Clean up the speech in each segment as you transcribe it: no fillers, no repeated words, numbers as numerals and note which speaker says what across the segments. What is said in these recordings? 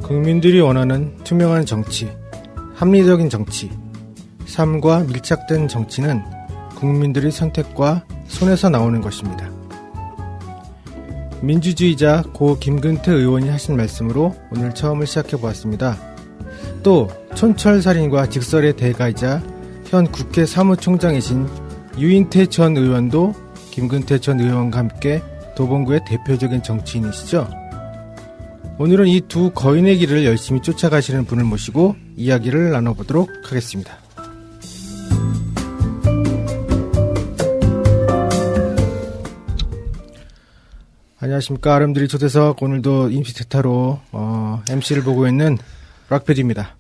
Speaker 1: 국민들이 원하는 투명한 정치, 합리적인 정치, 삶과 밀착된 정치는 국민들의 선택과 손에서 나오는 것입니다. 민주주의자 고 김근태 의원이 하신 말씀으로 오늘 처음을 시작해보았습니다. 또 촌철살인과 직설의 대가이자 현 국회 사무총장이신 유인태 전 의원도 김근태 전 의원과 함께 도봉구의 대표적인 정치인이시죠. 오늘은 이 두 거인의 길을 열심히 쫓아가시는 분을 모시고 이야기를 나눠보도록 하겠습니다. 안녕하십니까. 아름드리 초대석, 오늘도 임시 대타로 MC를 보고 있는 락PD입니다.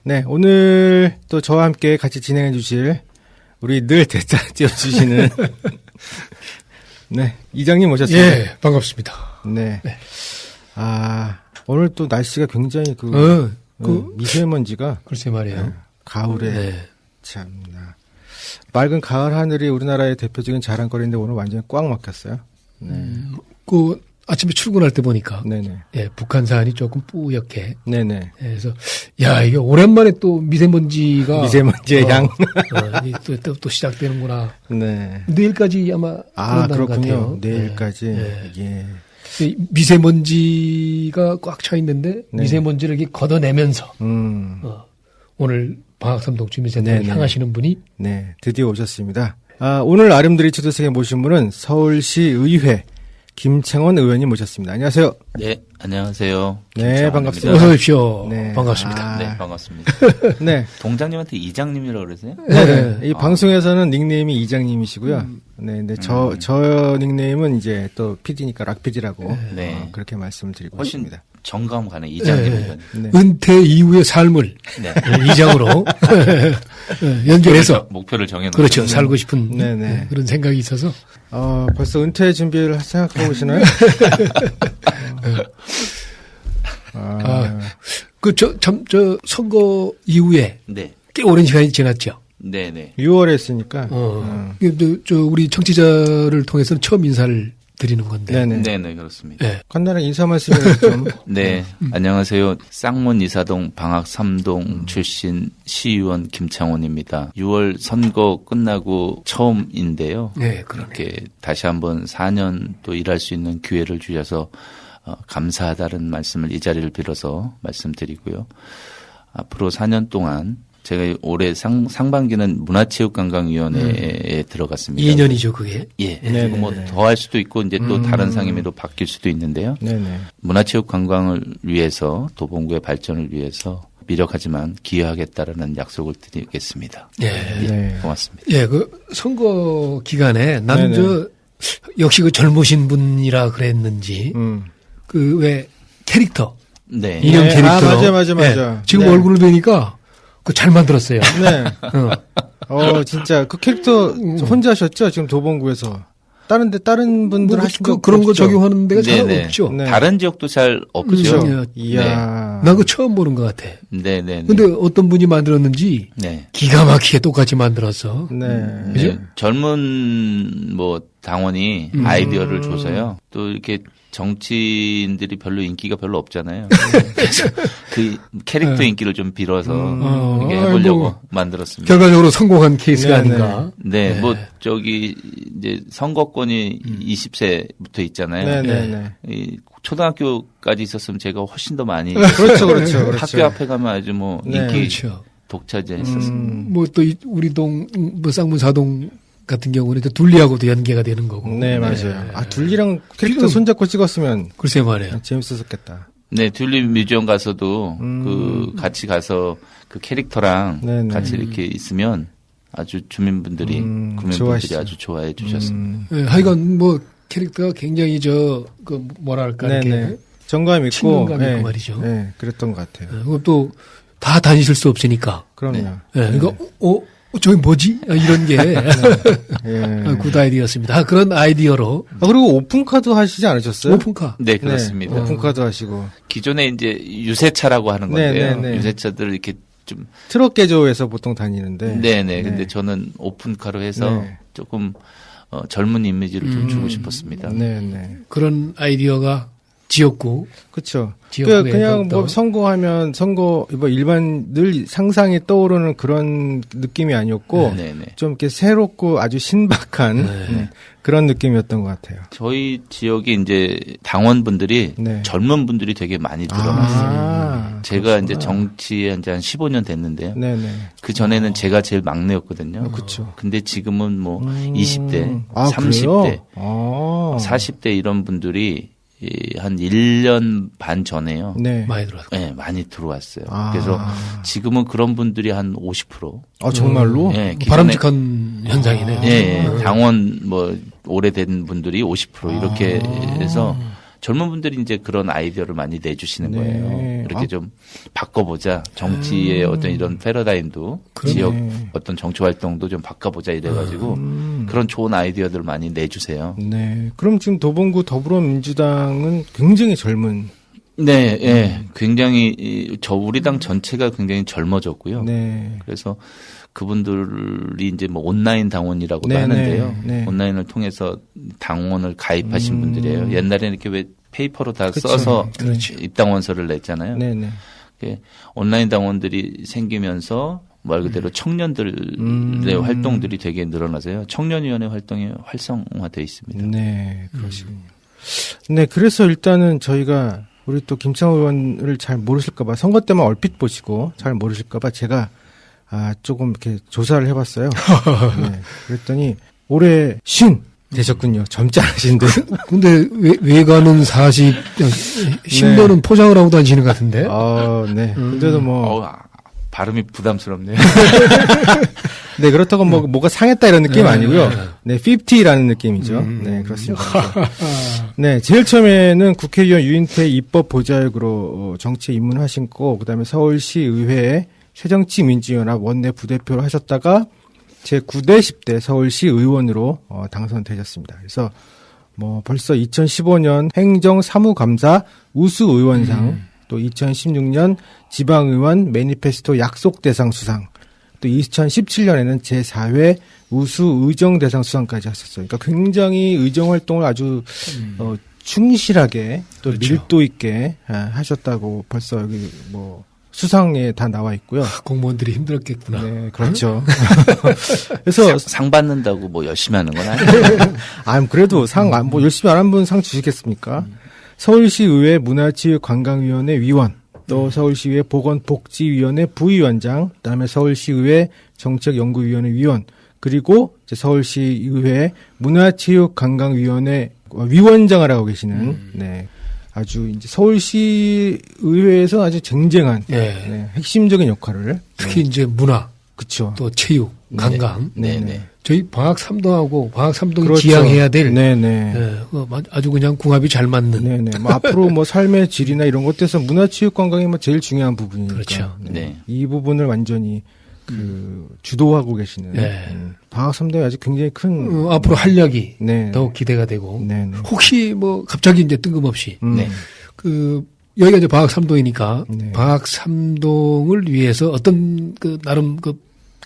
Speaker 1: 네, 오늘 또 저와 함께 같이 진행해 주실 우리 늘 대타 띄워주시는 네, 이장님 모셨습니다.
Speaker 2: 예, 반갑습니다.
Speaker 1: 네. 네. 오늘 또 날씨가 굉장히 미세먼지가
Speaker 2: 글쎄 말이에요.
Speaker 1: 네, 가을에 참나 맑은 가을 하늘이 우리나라의 대표적인 자랑거리인데 오늘 완전히 꽉 막혔어요. 네.
Speaker 2: 아침에 출근할 때 보니까
Speaker 1: 네네.
Speaker 2: 예, 북한산이 조금 뿌옇게.
Speaker 1: 네네.
Speaker 2: 예, 그래서 야, 이게 오랜만에 또 미세먼지의
Speaker 1: 향
Speaker 2: 또 시작되는구나.
Speaker 1: 네.
Speaker 2: 내일까지 아마 그런다는 것 같아요.
Speaker 1: 내일까지. 예.
Speaker 2: 미세먼지가 꽉 차 있는데 미세먼지를 이렇게 걷어내면서 오늘 방학삼동 주민센터를 향하시는 분이
Speaker 1: 드디어 오셨습니다. 오늘 아름드리 초대석에 모신 분은 서울시 의회 김창원 의원님 모셨습니다. 안녕하세요.
Speaker 3: 네, 안녕하세요.
Speaker 1: 네, 반갑습니다.
Speaker 2: 어서 오십시오. 네. 반갑습니다.
Speaker 3: 네, 반갑습니다.
Speaker 1: 네.
Speaker 3: 동장님한테 이장님이라고 그러세요?
Speaker 1: 네. 이 방송에서는 닉네임이 이장님이시고요. 네, 근데 저 닉네임은 이제 또 PD니까 락PD라고 그렇게 말씀을 드리고
Speaker 3: 훨씬
Speaker 1: 있습니다.
Speaker 3: 정감 가는 이장님.
Speaker 2: 네. 은퇴 이후의 삶을 이장으로 연결해서
Speaker 3: 목표를 정해놓은
Speaker 2: 그렇죠. 살고 싶은 그런 생각이 있어서
Speaker 1: 벌써 은퇴 준비를 생각하고 계시나요?
Speaker 2: 저 선거 이후에 꽤 오랜 시간이 지났죠.
Speaker 3: 네네.
Speaker 1: 6월에 했으니까.
Speaker 2: 우리 청취자를 통해서는 처음 인사를 드리는 건데.
Speaker 3: 네네, 그렇습니다.
Speaker 1: 네. 간단한 인사 말씀을 좀.
Speaker 3: 네. 안녕하세요. 쌍문 이사동 방학 3동 출신 시의원 김창원입니다. 6월 선거 끝나고 처음인데요.
Speaker 2: 네, 그렇게
Speaker 3: 이렇게 다시 한번 4년 또 일할 수 있는 기회를 주셔서 감사하다는 말씀을 이 자리를 빌어서 말씀드리고요. 앞으로 4년 동안 제가 올해 상반기는 문화체육관광위원회에 들어갔습니다.
Speaker 2: 2년이죠, 그게?
Speaker 3: 예. 그리고 뭐 더 할 수도 있고 이제 또 다른 상임위로 바뀔 수도 있는데요. 문화체육관광을 위해서 도봉구의 발전을 위해서 미력하지만 기여하겠다라는 약속을 드리겠습니다. 고맙습니다.
Speaker 2: 예, 그 선거 기간에 나는 역시 그 젊으신 분이라 그랬는지 그 왜 캐릭터 인형 캐릭터
Speaker 1: 맞아.
Speaker 2: 지금 얼굴을 뵈니까 그 잘 만들었어요.
Speaker 1: 네. 진짜 그 캐릭터 혼자 하셨죠? 지금 도봉구에서. 다른 분들 하신 거
Speaker 2: 그런 거 적용하는 데가 잘 없죠.
Speaker 3: 다른 지역도 잘 없죠.
Speaker 1: 이야.
Speaker 2: 난 그거 처음 보는 것 같아.
Speaker 3: 네네.
Speaker 2: 근데 어떤 분이 만들었는지 기가 막히게 똑같이 만들었어.
Speaker 1: 그죠?
Speaker 3: 젊은 당원이 아이디어를 줘서요. 또 이렇게 정치인들이 별로 인기가 별로 없잖아요. 그래서 그 캐릭터 인기를 좀 빌어서 이렇게 해보려고 만들었습니다.
Speaker 2: 결과적으로 성공한 케이스가 아닌가.
Speaker 3: 네, 이제 선거권이 20세부터 있잖아요. 이 초등학교까지 있었으면 제가 훨씬 더 많이.
Speaker 1: 그렇죠.
Speaker 3: 학교 앞에 가면 아주 인기 독차지했었습니다.
Speaker 2: 또 우리 쌍문 사동 같은 경우는 둘리하고도 연계가 되는 거고.
Speaker 1: 네, 맞아요. 둘리랑 캐릭터 손잡고 찍었으면.
Speaker 2: 글쎄 말이에요.
Speaker 1: 재밌었겠다.
Speaker 3: 네, 둘리 뮤지엄 가서도 같이 가서 그 캐릭터랑 같이 이렇게 있으면 아주 주민분들이, 구민분들이 아주 좋아해 주셨습니다.
Speaker 2: 하여간 캐릭터가 굉장히 이렇게.
Speaker 1: 정감 있고.
Speaker 2: 친근감 있고 말이죠.
Speaker 1: 네, 그랬던 것 같아요.
Speaker 2: 그것도 다 다니실 수 없으니까.
Speaker 1: 그럼요.
Speaker 2: 그러니까, 저기 뭐지? 이런 게 굿 아이디어였습니다. 그런 아이디어로.
Speaker 1: 그리고 오픈카도 하시지 않으셨어요?
Speaker 2: 오픈카.
Speaker 3: 네, 그렇습니다.
Speaker 1: 오픈카도 하시고.
Speaker 3: 기존에 이제 유세차라고 하는 건데요. 유세차들을 이렇게 좀
Speaker 1: 트럭 개조해서 보통 다니는데.
Speaker 3: 네네. 근데 저는 오픈카로 해서 조금 젊은 이미지를 좀 주고 싶었습니다.
Speaker 1: 네네.
Speaker 2: 그런 아이디어가 지역구.
Speaker 1: 그렇죠. 그냥 뭐 선거하면 뭐 일반 늘 상상이 떠오르는 그런 느낌이 아니었고 좀 이렇게 새롭고 아주 신박한 그런 느낌이었던 것 같아요.
Speaker 3: 저희 지역에 이제 당원분들이 젊은 분들이 되게 많이 늘어났어요. 제가 그렇구나. 이제 정치에 이제 한 15년 됐는데요. 그 전에는 제가 제일 막내였거든요.
Speaker 1: 그렇죠.
Speaker 3: 근데 지금은 뭐 20대, 30대, 40대 이런 분들이 한 1년 반 전에요.
Speaker 2: 많이 들어왔어요.
Speaker 3: 네, 많이 들어왔어요. 그래서 지금은 그런 분들이 한 50%.
Speaker 1: 정말로?
Speaker 3: 네,
Speaker 2: 바람직한 현상이네요.
Speaker 3: 네, 당원 뭐 오래된 분들이 50% 이렇게 해서 젊은 분들이 이제 그런 아이디어를 많이 내주시는 거예요. 이렇게 좀 바꿔보자. 정치의 어떤 이런 패러다임도 지역 어떤 정치 활동도 좀 바꿔보자 이래가지고 그런 좋은 아이디어들을 많이 내주세요.
Speaker 1: 네. 그럼 지금 도봉구 더불어민주당은 굉장히 젊은.
Speaker 3: 네, 굉장히 우리 당 전체가 굉장히 젊어졌고요. 그래서 그분들이 이제 뭐 온라인 당원이라고도 하는데요. 온라인을 통해서 당원을 가입하신 분들이에요. 옛날에는 이렇게 왜 페이퍼로 다 써서 입당원서를 냈잖아요. 온라인 당원들이 생기면서 말 그대로 청년들의 활동들이 되게 늘어나서요. 청년위원회 활동이 활성화되어 있습니다.
Speaker 1: 네, 그러시군요. 네, 그래서 일단은 저희가 우리 또 김창호 의원을 잘 모르실까봐 선거 때만 얼핏 보시고 잘 모르실까봐 제가 조금 이렇게 조사를 해봤어요. 그랬더니 올해 50 되셨군요. 젊지 않으신데.
Speaker 2: 근데 외관은 40, 10년은 포장을 하고 다니시는 것 같은데.
Speaker 1: 네. 근데도 뭐
Speaker 3: 발음이 부담스럽네요.
Speaker 1: 네, 그렇다고 뭐가 상했다 이런 느낌 아니고요. 네, 50라는 느낌이죠. 네, 그렇습니다. 네, 제일 처음에는 국회의원 유인태 입법 보좌역으로 정치에 입문하시고, 그다음에 서울시 의회에 새정치민주연합 원내 부대표를 하셨다가 제9대 10대 서울시 의원으로 당선되셨습니다. 그래서 뭐 벌써 2015년 행정사무감사 우수의원상, 또 2016년 지방의원 매니페스토 약속대상 수상, 또 2017년에는 제4회 우수의정대상 수상까지 하셨어요. 그러니까 굉장히 의정활동을 아주 충실하게 또 그렇죠. 밀도 있게 하셨다고 벌써 여기 뭐 수상에 다 나와 있고요.
Speaker 2: 공무원들이 힘들었겠구나.
Speaker 1: 네, 그렇죠. 그래서
Speaker 3: 상 받는다고 뭐 열심히 하는 건 아니에요.
Speaker 1: 그래도 뭐 열심히 안 한 분 상 주시겠습니까? 서울시의회 문화체육관광위원회 위원, 또 서울시의회 보건복지위원회 부위원장, 그다음에 서울시의회 정책연구위원회 위원, 그리고 이제 서울시의회 문화체육관광위원회 위원장을 하고 계시는 네. 아주 이제 서울시 의회에서 아주 쟁쟁한 핵심적인 역할을
Speaker 2: 특히 이제 문화,
Speaker 1: 그렇죠.
Speaker 2: 또 체육, 관광,
Speaker 3: 네네.
Speaker 2: 저희 방학 3동하고 방학 3동이
Speaker 1: 그렇죠.
Speaker 2: 지향해야 될
Speaker 1: 아주
Speaker 2: 그냥 궁합이 잘 맞는.
Speaker 1: 네네. 뭐 앞으로 뭐 삶의 질이나 이런 것들에서 문화체육관광이 뭐 제일 중요한 부분이니까.
Speaker 2: 그렇죠.
Speaker 1: 네. 이 부분을 완전히 주도하고 계시는 방학 3동이 아주 굉장히 큰
Speaker 2: 앞으로 활약이 더욱 기대가 되고 혹시 뭐 갑자기 이제 뜬금없이 여기가 이제 방학 3동이니까 방학 3동을 위해서 어떤 나름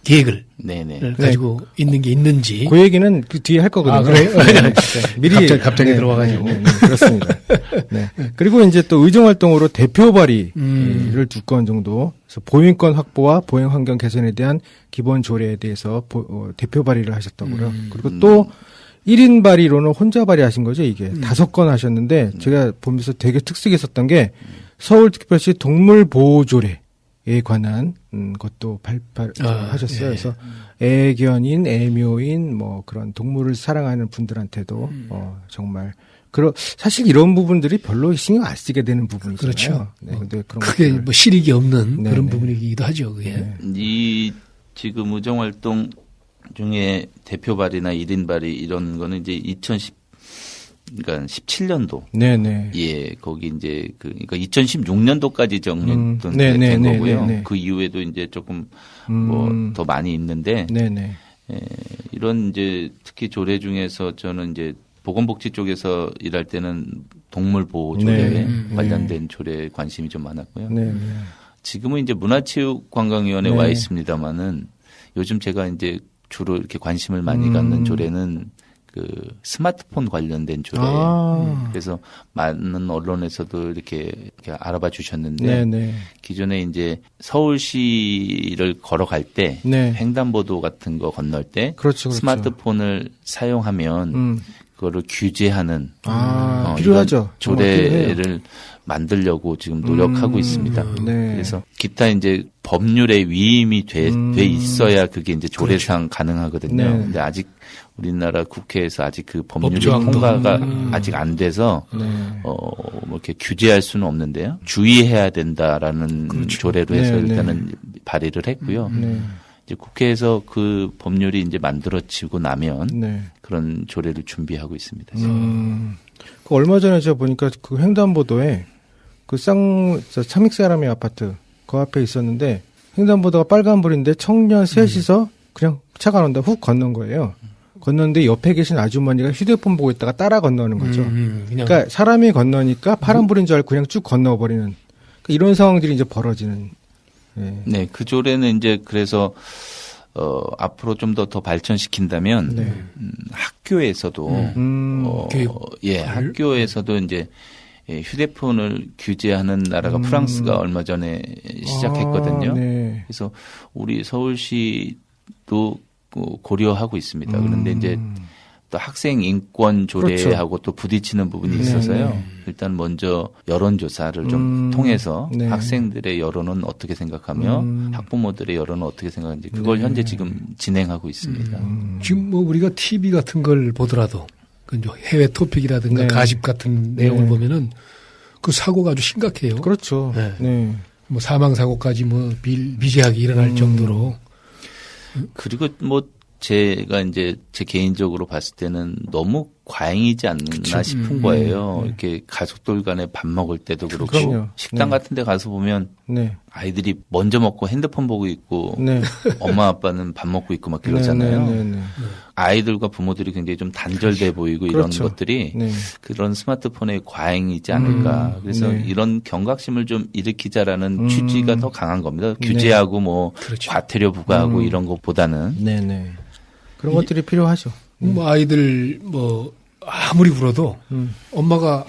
Speaker 2: 계획을 가지고 있는 게 있는지
Speaker 1: 그 얘기는 그 뒤에 할 거거든요.
Speaker 2: 그래요?
Speaker 1: 미리
Speaker 2: 갑자기 들어와가지고
Speaker 1: 그렇습니다. 네. 그리고 이제 또 의정 활동으로 대표 발의를 2건 정도, 그래서 보행권 확보와 보행 환경 개선에 대한 기본 조례에 대해서 대표 발의를 하셨다고요. 그리고 또 1인 발의로는 혼자 발의하신 거죠, 이게. 5건 하셨는데 제가 보면서 되게 특색이 있었던 게 서울특별시 동물보호조례 에 관한 것도 하셨어요. 그래서 애견인, 애묘인, 뭐 그런 동물을 사랑하는 분들한테도 정말 사실 이런 부분들이 별로 신경 안 쓰게 되는 부분이잖아요.
Speaker 2: 그렇죠.
Speaker 1: 네, 근데 그런
Speaker 2: 크게 뭐 실익이 없는 그런 부분이기도 하죠. 그게.
Speaker 3: 이 지금 의정활동 중에 대표 발의나 1인 발의 이런 거는 이제 그러니까 17년도.
Speaker 1: 네네.
Speaker 3: 예, 거기 이제 그러니까 2016년도까지 정리된 거고요. 그 이후에도 이제 조금 뭐 더 많이 있는데.
Speaker 1: 네네.
Speaker 3: 예, 이런 이제 특히 조례 중에서 저는 이제 보건복지 쪽에서 일할 때는 동물 보호 조례에 관련된 조례에 관심이 좀 많았고요. 지금은 이제 문화체육관광위원회에 와 있습니다만은 요즘 제가 이제 주로 이렇게 관심을 많이 갖는 조례는 그 스마트폰 관련된 조례. 그래서 많은 언론에서도 이렇게 알아봐 주셨는데
Speaker 1: 네네.
Speaker 3: 기존에 이제 서울시를 걸어갈 때
Speaker 1: 네.
Speaker 3: 횡단보도 같은 거 건널 때
Speaker 1: 그렇죠.
Speaker 3: 스마트폰을 사용하면 그거를 규제하는
Speaker 1: 필요하죠.
Speaker 3: 조례를 만들려고 지금 노력하고 있습니다.
Speaker 1: 네.
Speaker 3: 그래서 기타 이제 법률에 위임이 돼 있어야 그게 이제 조례상 가능하거든요.
Speaker 1: 네.
Speaker 3: 근데 아직 우리나라 국회에서 아직 그 법률이 통과가 아직 안 돼서 뭐 이렇게 규제할 수는 없는데요. 주의해야 된다라는
Speaker 2: 그렇죠.
Speaker 3: 조례로 해서
Speaker 1: 네,
Speaker 3: 일단은 발의를 했고요. 이제 국회에서 그 법률이 이제 만들어지고 나면 그런 조례를 준비하고 있습니다.
Speaker 1: 그 얼마 전에 제가 보니까 그 횡단보도에 그 삼익사람의 아파트 그 앞에 있었는데 횡단보도가 빨간불인데 청년 셋이서 그냥 차가 안 온다 훅 건넌 거예요. 건너는데 옆에 계신 아주머니가 휴대폰 보고 있다가 따라 건너는 거죠. 그러니까 사람이 건너니까 파란불인 줄 알고 그냥 쭉 건너버리는 그러니까 이런 상황들이 이제 벌어지는.
Speaker 3: 네, 그 조례는 이제 그래서 앞으로 좀 더 발전시킨다면 학교에서도 학교에서도 이제 휴대폰을 규제하는 나라가 프랑스가 얼마 전에 시작했거든요. 그래서 우리 서울시도 고려하고 있습니다. 그런데 이제 또 학생 인권 조례하고 또 부딪히는 부분이 있어서요. 일단 먼저 여론조사를 좀 통해서 학생들의 여론은 어떻게 생각하며 학부모들의 여론은 어떻게 생각하는지 그걸 현재 지금 진행하고 있습니다.
Speaker 2: 지금 뭐 우리가 TV 같은 걸 보더라도 그 해외 토픽이라든가 가십 같은 내용을 보면은 그 사고가 아주 심각해요.
Speaker 1: 그렇죠.
Speaker 2: 뭐 사망 사고까지 뭐 미제하게 일어날 정도로.
Speaker 3: 그리고 뭐 제가 이제 제 개인적으로 봤을 때는 너무 과잉이지 않나 싶은 거예요. 이렇게 가족들 간에 밥 먹을 때도 그렇고
Speaker 1: 그럼요.
Speaker 3: 식당 같은 데 가서 보면 아이들이 먼저 먹고 핸드폰 보고 있고 엄마 아빠는 밥 먹고 있고 막 그러잖아요. 아이들과 부모들이 굉장히 좀 단절돼 보이고 이런 것들이 그런 스마트폰의 과잉이지 않을까. 그래서 이런 경각심을 좀 일으키자라는 취지가 더 강한 겁니다. 규제하고 뭐 과태료 부과하고 이런 것보다는.
Speaker 1: 그런 것들이 필요하죠.
Speaker 2: 뭐 아이들 뭐 아무리 울어도 엄마가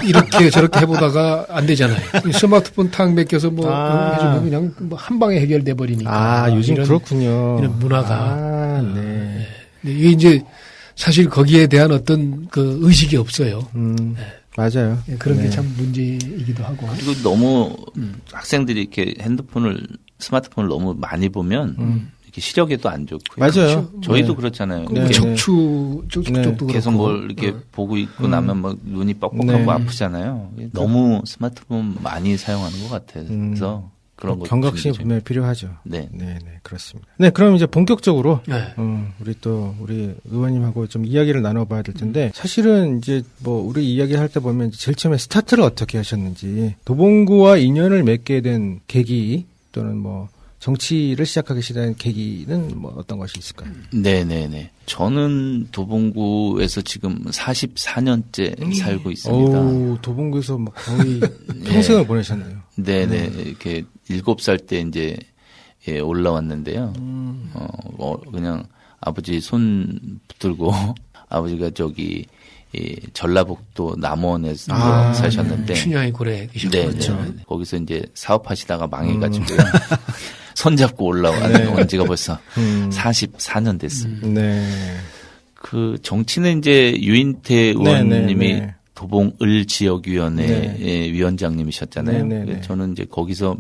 Speaker 2: 이렇게 저렇게 해보다가 안 되잖아요. 스마트폰 탁 맡겨서 뭐 해주면 그냥 뭐 한 방에 해결돼 버리니까.
Speaker 1: 요즘 그렇군요.
Speaker 2: 이런 문화가. 이게 이제 사실 거기에 대한 어떤 그 의식이 없어요.
Speaker 1: 맞아요.
Speaker 2: 그런 게 참 문제이기도 하고.
Speaker 3: 그리고 너무 학생들이 이렇게 스마트폰을 너무 많이 보면 시력에도 안 좋고요.
Speaker 1: 맞아요.
Speaker 3: 저희도 그렇잖아요.
Speaker 2: 척추 쪽도
Speaker 3: 계속 뭘 이렇게 보고 있고 나면 막 눈이 뻑뻑하고 아프잖아요. 너무 스마트폰 많이 사용하는 것 같아요. 그래서 그런 것
Speaker 1: 경각심이 분명히 필요하죠.
Speaker 3: 네,
Speaker 1: 그렇습니다. 네, 그럼 이제 본격적으로 우리 의원님하고 좀 이야기를 나눠봐야 될 텐데 사실은 이제 뭐 우리 이야기할 때 보면 제일 처음에 스타트를 어떻게 하셨는지 도봉구와 인연을 맺게 된 계기 또는 뭐 정치를 시작하기 시작한 계기는 뭐 어떤 것이 있을까요?
Speaker 3: 네네네. 저는 도봉구에서 지금 44년째 살고 있습니다.
Speaker 1: 오, 도봉구에서 막 거의 평생을 보내셨네요.
Speaker 3: 네네. 이렇게 7살 때 이제 올라왔는데요. 그냥 아버지 손 붙들고 아버지가 저기 전라북도 남원에서 사셨는데
Speaker 2: 춘향이 고래 계셨죠.
Speaker 3: 거기서 이제 사업하시다가 망해가지고요. 손잡고 올라온 지가 벌써 44년 됐습니다. 그 정치는 이제 유인태 의원님이 도봉을 지역위원회 위원장님이셨잖아요. 저는 이제 거기서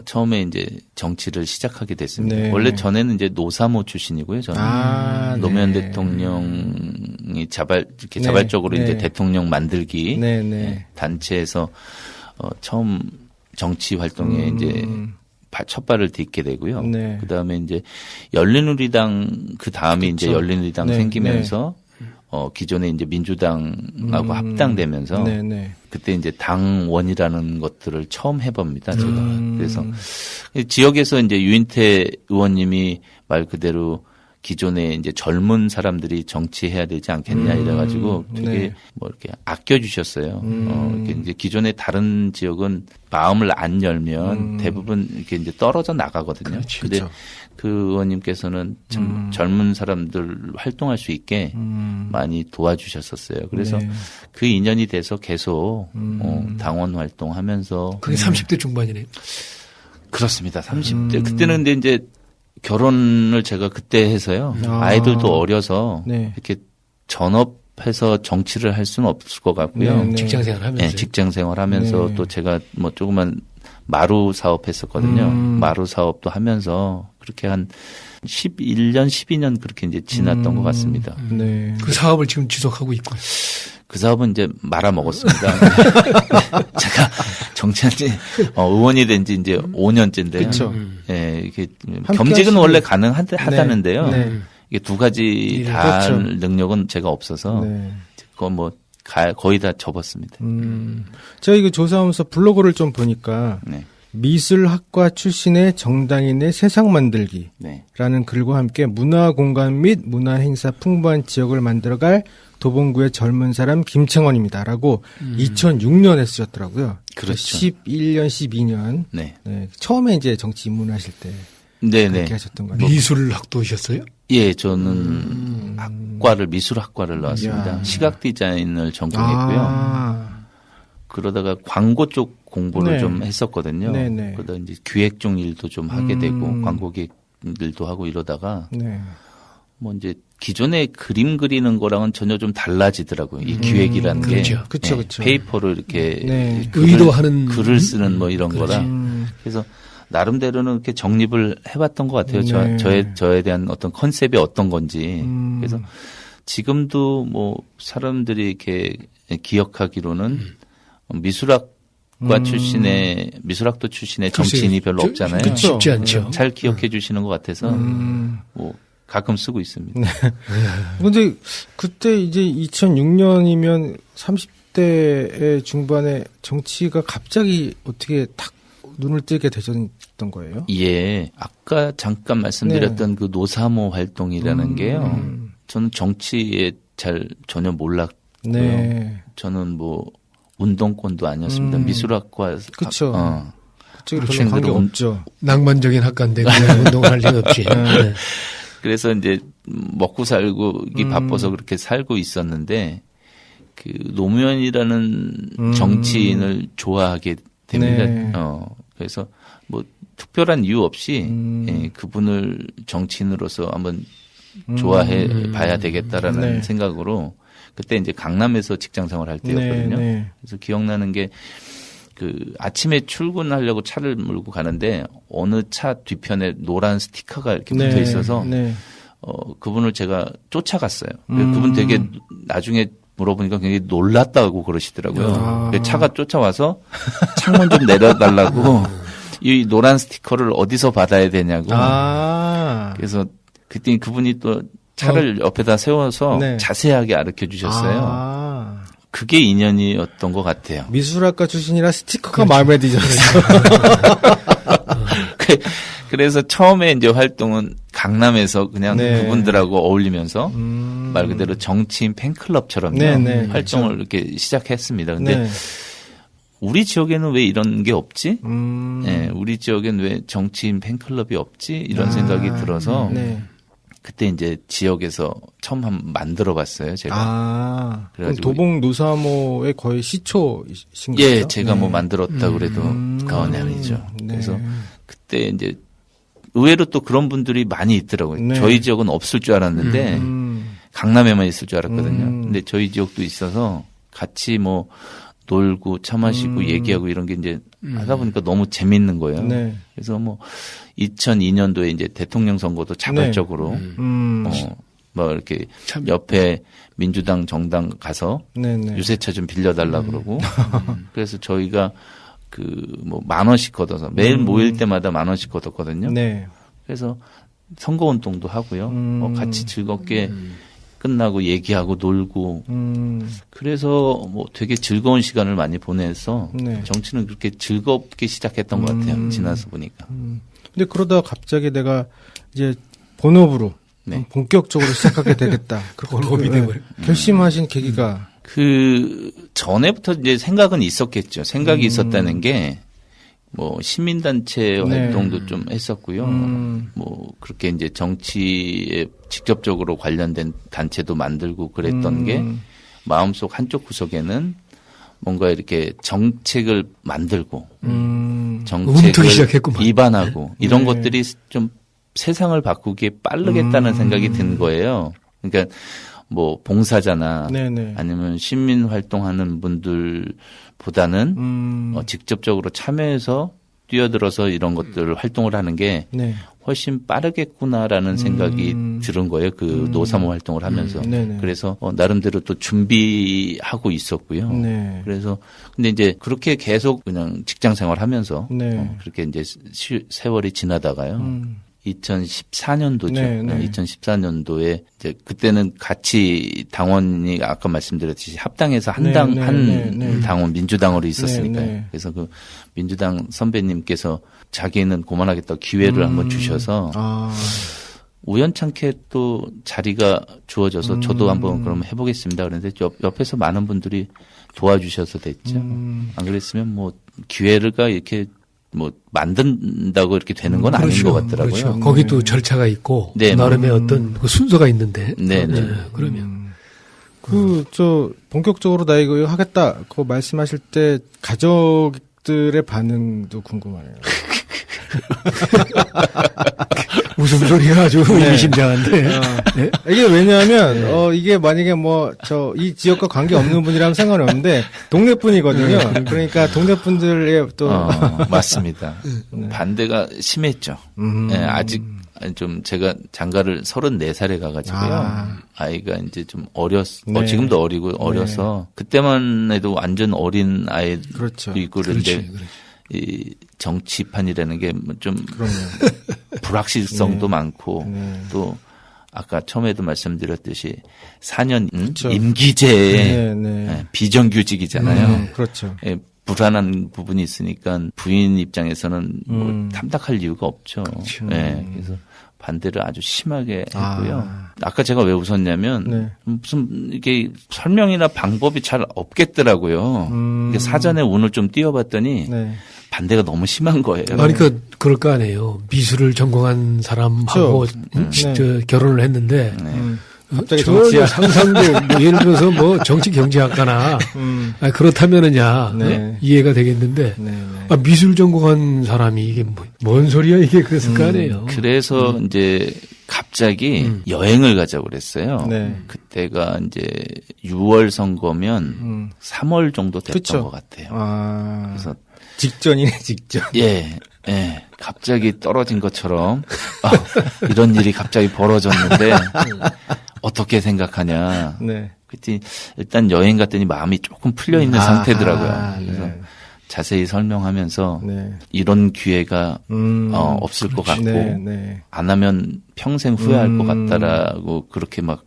Speaker 3: 처음에 이제 정치를 시작하게 됐습니다. 원래 전에는 이제 노사모 출신이고요. 저는 노무현 대통령이 자발적으로 이제 대통령 만들기 단체에서 처음 정치 활동에 이제 첫 발을 딛게 되고요. 그 다음에 이제 열린우리당 그 다음에 이제 열린우리당 생기면서 기존에 이제 민주당하고 합당되면서 그때 이제 당원이라는 것들을 처음 해봅니다. 제가. 그래서 지역에서 이제 유인태 의원님이 말 그대로 기존에 이제 젊은 사람들이 정치해야 되지 않겠냐 이래가지고 되게 뭐 이렇게 아껴주셨어요. 이렇게 이제 기존에 다른 지역은 마음을 안 열면 대부분 이렇게 이제 떨어져 나가거든요. 근데 그 의원님께서는 참 젊은 사람들 활동할 수 있게 많이 도와주셨었어요. 그래서 그 인연이 돼서 계속 당원 활동하면서
Speaker 2: 그게 30대 중반이네요.
Speaker 3: 그렇습니다. 30대. 그때는 근데 이제 결혼을 제가 그때 해서요. 아이들도 어려서 이렇게 전업해서 정치를 할 수는 없을 것 같고요.
Speaker 2: 직장생활 하면서.
Speaker 3: 네, 직장생활 하면서 또 제가 뭐 조그만 마루 사업 했었거든요. 마루 사업도 하면서 그렇게 한 11년, 12년 그렇게 이제 지났던 것 같습니다.
Speaker 2: 그 사업을 지금 지속하고 있고.
Speaker 3: 그 사업은 이제 말아먹었습니다. 제가 정치한 지, 의원이 된 지 이제 5년째인데요.
Speaker 1: 그렇죠.
Speaker 3: 예, 이게 겸직은 원래 가능하다는데요. 이게 두 가지 다 할 능력은 제가 없어서 그건 뭐 거의 다 접었습니다.
Speaker 1: 제가 이거 조사하면서 블로그를 좀 보니까 미술학과 출신의 정당인의 세상 만들기라는 글과 함께 문화공간 및 문화행사 풍부한 지역을 만들어갈 도봉구의 젊은 사람 김창원입니다라고 2006년에 쓰셨더라고요.
Speaker 3: 그렇죠.
Speaker 1: 11년, 12년. 네. 처음에 이제 정치 입문하실 때 그렇게 하셨던 거예요.
Speaker 2: 미술학도셨어요?
Speaker 3: 예, 저는 미술학과를 나왔습니다. 시각 디자인을 전공했고요. 그러다가 광고 쪽 공부를 좀 했었거든요. 그러다 이제 기획 쪽 일도 좀 하게 되고 광고 기획 일도 하고 이러다가 뭐 이제 기존에 그림 그리는 거랑은 전혀 좀 달라지더라고요. 이 기획이라는 게
Speaker 1: 그렇죠.
Speaker 3: 페이퍼를 이렇게
Speaker 2: 의도하는
Speaker 3: 글을 쓰는 뭐 이런 거라. 그래서 나름대로는 이렇게 정립을 해봤던 것 같아요. 저에 대한 어떤 컨셉이 어떤 건지. 그래서 지금도 뭐 사람들이 이렇게 기억하기로는 미술학과 출신의 미술학도 출신의 정치인이 별로 없잖아요.
Speaker 2: 쉽지 않죠.
Speaker 3: 잘 기억해 주시는 것 같아서 뭐 가끔 쓰고 있습니다.
Speaker 1: 근데 그때 이제 2006년이면 30대의 중반에 정치가 갑자기 어떻게 탁 눈을 뜨게 되셨던 거예요?
Speaker 3: 예. 아까 잠깐 말씀드렸던 그 노사모 활동이라는 게요. 저는 정치에 전혀 몰랐고요. 저는 뭐 운동권도 아니었습니다. 미술학과
Speaker 1: 그렇죠. 그쪽에 관계 없죠.
Speaker 2: 낭만적인 학과인데 그냥 운동할 리 없지.
Speaker 3: 그래서 이제 먹고 살기 바빠서 그렇게 살고 있었는데 그 노무현이라는 정치인을 좋아하게 됩니다. 그래서 뭐 특별한 이유 없이 그분을 정치인으로서 한번 좋아해 봐야 되겠다라는 생각으로 그때 이제 강남에서 직장 생활할 때였거든요. 그래서 기억나는 게 그 아침에 출근하려고 차를 몰고 가는데 어느 차 뒤편에 노란 스티커가 이렇게 붙어 있어서 그분을 제가 쫓아갔어요. 그분 되게 나중에 물어보니까 굉장히 놀랐다고 그러시더라고요. 차가 쫓아와서 창문 좀 내려달라고 이 노란 스티커를 어디서 받아야 되냐고. 그래서 그때 그분이 또 차를 옆에다 세워서 자세하게 가르쳐 주셨어요. 그게 인연이었던 것 같아요.
Speaker 1: 미술학과 출신이라 스티커가 마음에 드셨어요.
Speaker 3: 그래서 처음에 이제 활동은 강남에서 그냥 그분들하고 어울리면서 말 그대로 정치인 팬클럽처럼 활동을 이렇게 시작했습니다. 근데 우리 지역에는 왜 이런 게 없지? 우리 지역엔 왜 정치인 팬클럽이 없지? 이런 생각이 들어서 그때 이제 지역에서 처음 한번 만들어 봤어요, 제가.
Speaker 1: 그럼 도봉 노사모의 거의 시초신 거죠?
Speaker 3: 예, 제가 뭐 만들었다 그래도 과언이 아니죠. 그래서 그때 이제 의외로 또 그런 분들이 많이 있더라고요. 저희 지역은 없을 줄 알았는데 강남에만 있을 줄 알았거든요. 근데 저희 지역도 있어서 같이 뭐 놀고 차 마시고 얘기하고 이런 게 이제 하다 보니까 너무 재밌는 거예요. 그래서 뭐 2002년도에 이제 대통령 선거도 자발적으로 뭐 이렇게 옆에 민주당 정당 가서 유세차 좀 빌려달라 그러고 그래서 저희가 그 뭐 10,000원씩 걷어서 매일 모일 때마다 10,000원씩 걷었거든요. 그래서 선거 운동도 하고요. 같이 즐겁게 끝나고 얘기하고 놀고 그래서 뭐 되게 즐거운 시간을 많이 보내서 정치는 그렇게 즐겁게 시작했던 것 같아요. 지나서 보니까.
Speaker 1: 근데 그러다가 갑자기 내가 이제 본업으로
Speaker 3: 네.
Speaker 1: 본격적으로 시작하게 되겠다.
Speaker 2: 그걸 돼버려.
Speaker 1: 결심하신 계기가
Speaker 3: 그 전에부터 이제 생각은 있었겠죠. 생각이 있었다는 게 뭐 시민단체 활동도 좀 했었고요. 뭐 그렇게 이제 정치에 직접적으로 관련된 단체도 만들고 그랬던 게 마음속 한쪽 구석에는 뭔가 이렇게 정책을 만들고 정책을 입안하고 이런 것들이 좀 세상을 바꾸기에 빠르겠다는 생각이 든 거예요. 그러니까 뭐 봉사자나 아니면 시민 활동하는 분들보다는 직접적으로 참여해서 뛰어들어서 이런 것들을 활동을 하는 게 훨씬 빠르겠구나라는 생각이 들은 거예요. 그 노사모 활동을 하면서. 그래서 나름대로 또 준비하고 있었고요. 그래서 근데 이제 그렇게 계속 그냥 직장 생활하면서 그렇게 이제 세월이 지나다가요. 2014년도죠. 2014년도에 이제 그때는 같이 당원이 아까 말씀드렸듯이 합당해서 한 당원 민주당으로 있었으니까요. 그래서 그 민주당 선배님께서 자기는 그만하겠다 기회를 한번 주셔서 우연찮게 또 자리가 주어져서 저도 한번 그럼 해보겠습니다. 그런데 옆에서 많은 분들이 도와주셔서 됐죠. 안 그랬으면 뭐 기회가 이렇게 뭐 만든다고 이렇게 되는 건 아닌 것 같더라고요.
Speaker 2: 그렇죠. 거기도 절차가 있고 나름의 어떤 그 순서가 있는데. 그러면
Speaker 1: 본격적으로 나 이거 하겠다. 그거 말씀하실 때 가족들의 반응도 궁금하네요.
Speaker 2: 웃음소리가 아주 의미심장한데.
Speaker 1: 이게 왜냐하면, 이게 만약에 이 지역과 관계 없는 분이라면 상관이 없는데, 동네 분이거든요. 그러니까 동네 분들의 또.
Speaker 3: 맞습니다. 반대가 심했죠. 아직 좀 제가 장가를 34살에 가가지고요. 아이가 이제 좀 지금도 어리고 어려서, 그때만 해도 완전 어린 아이도 있고 그런데, 이 정치판이라는 게 좀 불확실성도 많고 또 아까 처음에도 말씀드렸듯이 4년 임기제의 비정규직이잖아요.
Speaker 1: 그렇죠.
Speaker 3: 불안한 부분이 있으니까 부인 입장에서는 뭐 탐탁할 이유가 없죠. 그래서 반대를 아주 심하게 했고요. 아까 제가 왜 웃었냐면 무슨 이게 설명이나 방법이 잘 없겠더라고요. 사전에 운을 좀 띄워봤더니 반대가 너무 심한 거예요.
Speaker 2: 그러니까 그럴 거 아니에요. 미술을 전공한 사람하고 결혼을 했는데
Speaker 1: 갑자기
Speaker 2: 전혀 상상도 뭐 예를 들어서 뭐 정치 경제학과나 그렇다면은야 이해가 되겠는데 미술 전공한 사람이 이게 뭔 소리야 이게 그랬을 거 아니에요.
Speaker 3: 그래서 이제 갑자기 여행을 가자고 그랬어요. 그때가 이제 6월 선거면 3월 정도 됐던 것 같아요. 그래서
Speaker 1: 직전이네 직전.
Speaker 3: 갑자기 떨어진 것처럼 이런 일이 갑자기 벌어졌는데 어떻게 생각하냐. 그때 일단 여행 갔더니 마음이 조금 풀려 있는 상태더라고요. 그래서 자세히 설명하면서 이런 기회가 없을 것 같고 안 하면 평생 후회할 것 같다라고 그렇게 막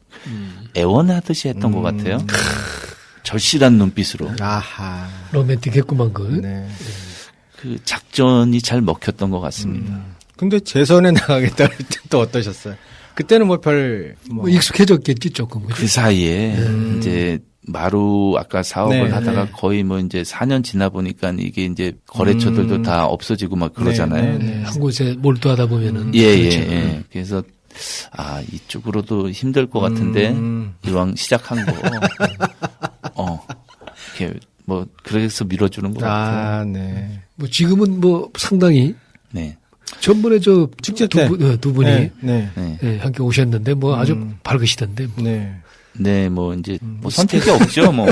Speaker 3: 애원하듯이 했던 것 같아요. 절실한 눈빛으로.
Speaker 2: 로맨틱했구만 그.
Speaker 3: 그 작전이 잘 먹혔던 것 같습니다.
Speaker 1: 근데 재선에 나가겠다 할 때 또 어떠셨어요? 그때는
Speaker 2: 익숙해졌겠지 조금.
Speaker 3: 그 사이에 이제 마루 아까 사업을 하다가 거의 뭐 이제 4년 지나 보니까 이게 이제 거래처들도 다 없어지고 막 그러잖아요.
Speaker 2: 한 곳에 몰두하다 보면은.
Speaker 3: 그래서 이쪽으로도 힘들 것 같은데 이왕 시작한 거 이렇게 뭐 그래서 밀어주는 것 같아요.
Speaker 2: 뭐 지금은 뭐 상당히 전번에
Speaker 1: 축제 때
Speaker 2: 두 분이 함께 오셨는데 뭐 아주 밝으시던데.
Speaker 3: 뭐 이제 뭐 선택이 없죠, 뭐.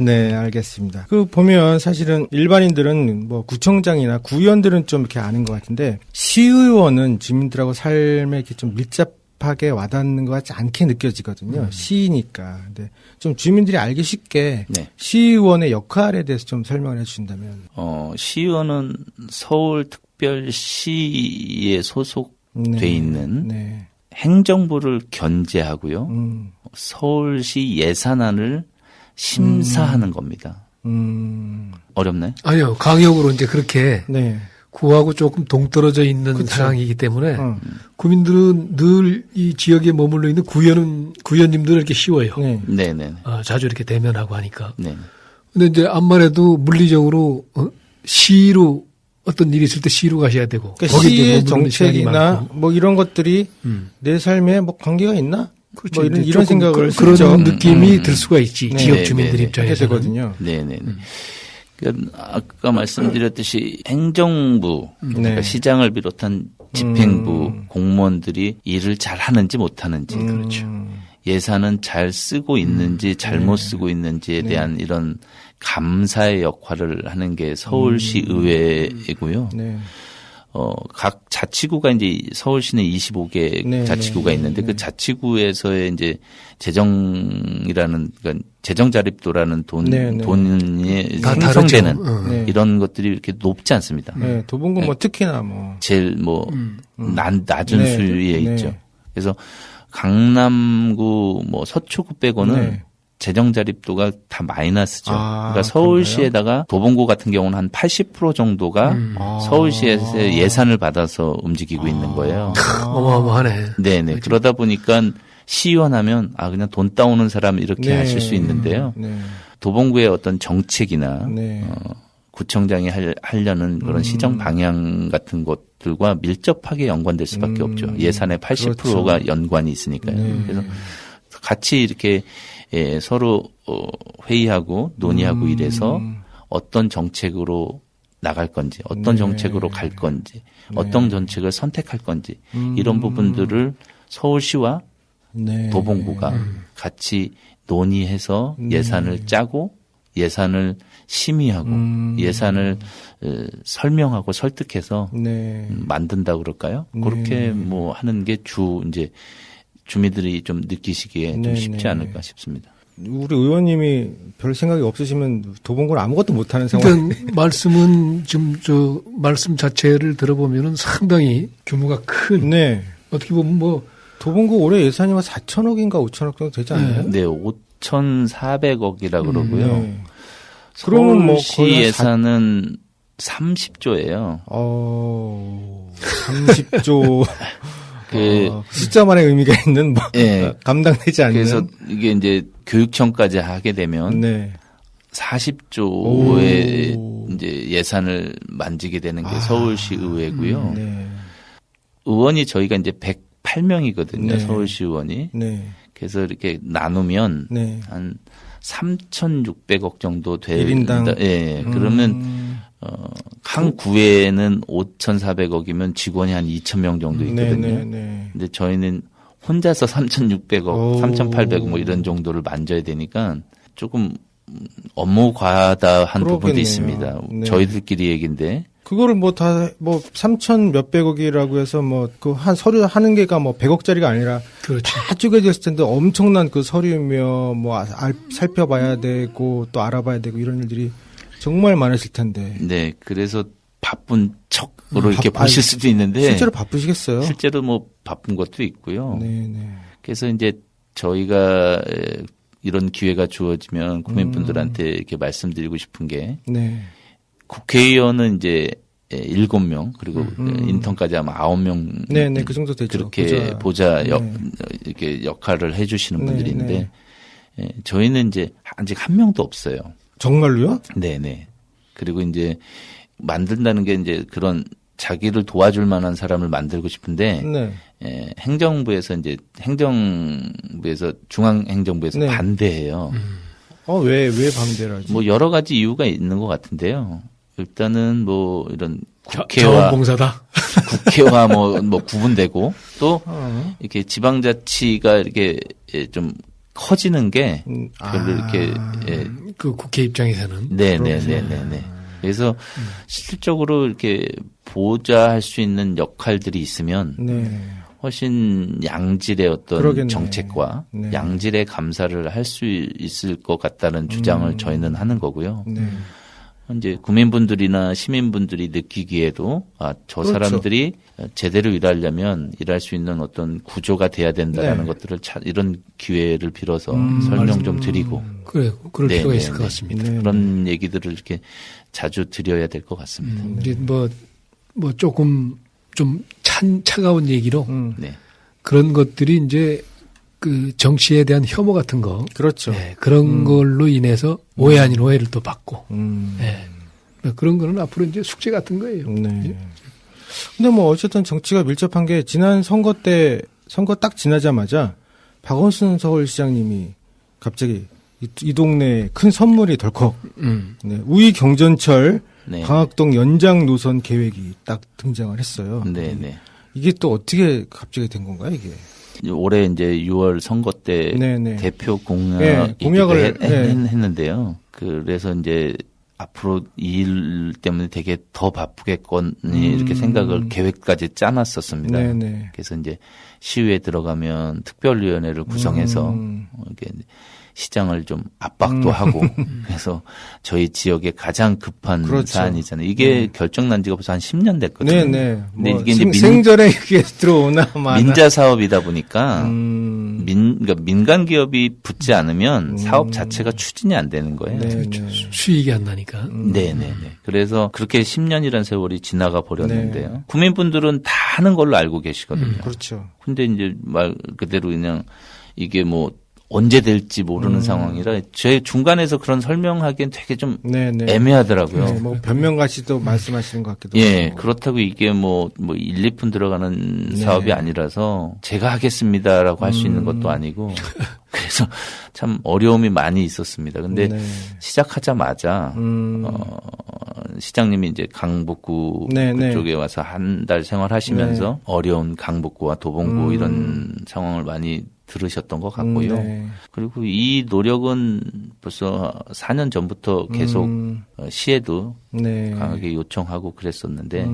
Speaker 1: 알겠습니다. 그 보면 사실은 일반인들은 뭐 구청장이나 구의원들은 좀 이렇게 아는 것 같은데 시의원은 주민들하고 삶에 이렇게 좀 밀접하게 와닿는 것 같지 않게 느껴지거든요. 시니까. 근데 좀 주민들이 알기 쉽게 시의원의 역할에 대해서 좀 설명을 해주신다면.
Speaker 3: 시의원은 서울특별시에 소속돼 있는 행정부를 견제하고요. 서울시 예산안을 심사하는 겁니다. 어렵나요?
Speaker 2: 아니요. 강역으로 이제 그렇게 구하고 조금 동떨어져 있는
Speaker 1: 그쵸.
Speaker 2: 상황이기 때문에 구민들은 늘 이 지역에 머물러 있는 구현님들을 이렇게 씌워요.
Speaker 3: 네네.
Speaker 2: 자주 이렇게 대면하고 하니까.
Speaker 3: 네.
Speaker 2: 근데 이제 암만 해도 물리적으로 시로 어떤 일이 있을 때 시로 가셔야 되고.
Speaker 1: 그러니까
Speaker 2: 거기 이제
Speaker 1: 시의
Speaker 2: 머무르는 시간이
Speaker 1: 정책이나
Speaker 2: 많고.
Speaker 1: 뭐 이런 것들이 내 삶에 뭐 관계가 있나?
Speaker 2: 그렇죠.
Speaker 1: 뭐 이런
Speaker 2: 조금
Speaker 1: 생각을
Speaker 2: 그런
Speaker 1: 슬쩍
Speaker 2: 느낌이 들 수가 있지.
Speaker 1: 네.
Speaker 2: 지역 주민들
Speaker 3: 네.
Speaker 1: 하게
Speaker 2: 입장에서는.
Speaker 1: 되거든요.
Speaker 3: 네네. 그러니까 아까 말씀드렸듯이 행정부, 그러니까 시장을 비롯한 집행부 공무원들이 일을 잘 하는지 못하는지,
Speaker 2: 그렇죠.
Speaker 3: 예산은 잘 쓰고 있는지 잘못 쓰고 있는지에 대한 이런 감사의 역할을 하는 게 서울시 의회이고요.
Speaker 1: 네.
Speaker 3: 각 자치구가 이제 서울시는 25개
Speaker 1: 네,
Speaker 3: 자치구가
Speaker 1: 네,
Speaker 3: 있는데
Speaker 1: 네.
Speaker 3: 그 자치구에서의 이제 재정이라는 그러니까 재정 자립도라는 돈이
Speaker 2: 다
Speaker 3: 생성되는
Speaker 2: 다르죠.
Speaker 1: 네.
Speaker 3: 이런 것들이 이렇게 높지 않습니다.
Speaker 1: 네, 도봉구 뭐 특히나 뭐
Speaker 3: 제일 뭐 낮은
Speaker 1: 네,
Speaker 3: 수위에
Speaker 1: 네.
Speaker 3: 있죠. 그래서 강남구 뭐 서초구 빼고는
Speaker 1: 네.
Speaker 3: 재정 자립도가 다 마이너스죠.
Speaker 1: 아,
Speaker 3: 그러니까 서울시에다가 도봉구 같은 경우는 한 80% 정도가 서울시에서 예산을 받아서 움직이고 있는 거예요.
Speaker 2: 어마어마하네.
Speaker 3: 네네. 그러다 보니까 시의원하면 그냥 돈 따오는 사람 이렇게
Speaker 1: 네.
Speaker 3: 하실 수 있는데요.
Speaker 1: 네.
Speaker 3: 도봉구의 어떤 정책이나
Speaker 1: 네.
Speaker 3: 구청장이 하려는 그런 시정 방향 같은 것들과 밀접하게 연관될 수밖에 없죠. 예산의 80%가
Speaker 1: 그렇죠.
Speaker 3: 연관이 있으니까요.
Speaker 1: 네.
Speaker 3: 그래서 같이 이렇게 서로 회의하고 논의하고 이래서 어떤 정책으로 나갈 건지, 어떤
Speaker 1: 네.
Speaker 3: 정책으로 갈 건지, 어떤 정책을 선택할 건지 이런 부분들을 서울시와
Speaker 1: 네.
Speaker 3: 도봉구가 같이 논의해서 예산을 짜고 예산을 심의하고 예산을 설명하고 설득해서
Speaker 1: 네.
Speaker 3: 만든다 그럴까요? 그렇게 뭐 하는 게 이제 주민들이 좀 느끼시기에 좀
Speaker 1: 네,
Speaker 3: 쉽지
Speaker 1: 네.
Speaker 3: 않을까 싶습니다.
Speaker 1: 우리 의원님이 별 생각이 없으시면 도봉구는 아무것도 못하는 상황.
Speaker 2: 그러니까 말씀은 지금 말씀 자체를 들어보면은 상당히 규모가 큰.
Speaker 1: 네.
Speaker 2: 어떻게 보면 뭐
Speaker 1: 도봉구 올해 예산이 4천억인가 5천억 정도 되지 않나요?
Speaker 3: 네, 5,400억이라 그러고요.
Speaker 1: 네. 그러면 뭐
Speaker 3: 서울시
Speaker 1: 거의 한
Speaker 3: 예산은 30조예요.
Speaker 1: 30조. 숫자만의 의미가 있는 뭐
Speaker 3: 네.
Speaker 1: 감당되지 않는.
Speaker 3: 그래서 이게 이제 교육청까지 하게 되면
Speaker 1: 네.
Speaker 3: 40조의 이제 예산을 만지게 되는 게 서울시 의회고요.
Speaker 1: 네.
Speaker 3: 의원이 저희가 이제 108명이거든요.
Speaker 1: 네.
Speaker 3: 서울시 의원이.
Speaker 1: 네.
Speaker 3: 그래서 이렇게 나누면
Speaker 1: 네.
Speaker 3: 한 3,600억 정도
Speaker 1: 일인당.
Speaker 3: 된다. 예. 그러면 한 구에는 5,400억이면 직원이 한 2,000명 정도 있거든요.
Speaker 1: 네.
Speaker 3: 근데 저희는 혼자서 3,600억, 3,800억 뭐 이런 정도를 만져야 되니까 조금 업무 과다한 부분도
Speaker 1: 그러겠네요.
Speaker 3: 있습니다.
Speaker 1: 네.
Speaker 3: 저희들끼리 얘기인데.
Speaker 1: 그거를 뭐 3천 몇백억이라고 해서 뭐 그 한 서류 하는 게가 뭐 100억짜리가 아니라
Speaker 2: 그렇죠.
Speaker 1: 다 쪼개져 있을 텐데 엄청난 그 서류며 뭐 살펴봐야 되고 또 알아봐야 되고 이런 일들이 정말 많으실 텐데.
Speaker 3: 네. 그래서 바쁜 척으로 이렇게 보실 수도 있는데.
Speaker 1: 실제로 바쁘시겠어요?
Speaker 3: 실제로 뭐 바쁜 것도 있고요.
Speaker 1: 네.
Speaker 3: 그래서 이제 저희가 이런 기회가 주어지면 국민분들한테 이렇게 말씀드리고 싶은 게
Speaker 1: 네.
Speaker 3: 국회의원은 이제 7명 그리고 인턴까지 하면 9명
Speaker 1: 네, 그 정도 되죠.
Speaker 3: 그렇게 이렇게 역할을 해주시는 분들이 있는데 저희는 이제 아직 한 명도 없어요.
Speaker 1: 정말로요?
Speaker 3: 네네. 그리고 이제 만든다는 게 이제 그런 자기를 도와줄 만한 사람을 만들고 싶은데 행정부에서 중앙행정부에서
Speaker 1: 네.
Speaker 3: 반대해요.
Speaker 1: 왜 반대를 하지?
Speaker 3: 뭐 여러 가지 이유가 있는 것 같은데요. 일단은 뭐 이런
Speaker 2: 자원봉사다.
Speaker 3: 국회와 뭐 구분되고 또 이렇게 지방자치가 이렇게 좀 커지는 게 별로 이렇게
Speaker 2: 그 국회 입장에서는
Speaker 3: 네네네네. 그래서 실질적으로 이렇게 보좌할 수 있는 역할들이 있으면 훨씬 양질의 어떤
Speaker 1: 그러겠네.
Speaker 3: 정책과 양질의 감사를 할 수 있을 것 같다는 주장을 저희는 하는 거고요. 이제 국민분들이나 시민분들이 느끼기에도 저
Speaker 1: 그렇죠.
Speaker 3: 사람들이 제대로 일하려면 일할 수 있는 어떤 구조가 돼야 된다라는 것들을 이런 기회를 빌어서 설명 좀 드리고
Speaker 2: 그럴 필요가 있을 것 같습니다.
Speaker 3: 그런 얘기들을 이렇게 자주 드려야 될 것 같습니다.
Speaker 2: 이제 뭐 뭐 조금 좀 차가운 얘기로
Speaker 3: 네.
Speaker 2: 그런 것들이 이제 그 정치에 대한 혐오 같은 거.
Speaker 1: 그렇죠.
Speaker 2: 네, 그런 걸로 인해서 오해 아닌 오해를 또 받고. 네. 그런 거는 앞으로 이제 숙제 같은 거예요.
Speaker 1: 네. 근데 뭐 어쨌든 정치가 밀접한 게 지난 선거 때 선거 딱 지나자마자 박원순 서울시장님이 갑자기 이 동네에 큰 선물이 덜컥 네, 우이 경전철
Speaker 3: 네.
Speaker 1: 방학동 연장 노선 계획이 딱 등장을 했어요.
Speaker 3: 네, 네.
Speaker 1: 이게 또 어떻게 갑자기 된 건가요, 이게?
Speaker 3: 올해 이제 6월 선거 때
Speaker 1: 네네.
Speaker 3: 대표
Speaker 1: 네, 공약을
Speaker 3: 했는데요. 그래서 이제 앞으로 이 일 때문에 되게 더 바쁘겠거니 이렇게 생각을 계획까지 짜놨었습니다.
Speaker 1: 네네.
Speaker 3: 그래서 이제 시위에 들어가면 특별위원회를 구성해서 이렇게 시장을 좀 압박도 하고 그래서 저희 지역에 가장 급한
Speaker 1: 그렇죠.
Speaker 3: 사안이잖아요. 이게 결정난 지가 벌써 한 10년 됐거든요.
Speaker 1: 네네.
Speaker 3: 근데
Speaker 1: 뭐
Speaker 3: 이게 이제
Speaker 1: 생전에 이게 들어오나 마나.
Speaker 3: 민자 사업이다 보니까 그러니까 민간 기업이 붙지 않으면 사업 자체가 추진이 안 되는 거예요.
Speaker 2: 수익이 안 나니까.
Speaker 3: 네네네. 그래서 그렇게 10년이라는 세월이 지나가 버렸는데요. 네. 국민분들은 다 하는 걸로 알고 계시거든요.
Speaker 1: 그렇죠.
Speaker 3: 근데 이제 말 그대로 그냥 이게 뭐 언제 될지 모르는 상황이라 제 중간에서 그런 설명하기엔 되게 좀 애매하더라고요.
Speaker 1: 네, 뭐 변명같이도 말씀하시는 것 같기도
Speaker 3: 예,
Speaker 1: 하고.
Speaker 3: 그렇다고 이게 뭐 1, 2푼 들어가는 사업이 아니라서 제가 하겠습니다라고 할 수 있는 것도 아니고 그래서 참 어려움이 많이 있었습니다. 근데 시작하자마자 시장님이 이제 강북구 그쪽에 와서 한 달 생활하시면서 어려운 강북구와 도봉구 이런 상황을 많이 들으셨던 것 같고요. 그리고 이 노력은 벌써 4년 전부터 계속 시에도 강하게 요청하고 그랬었는데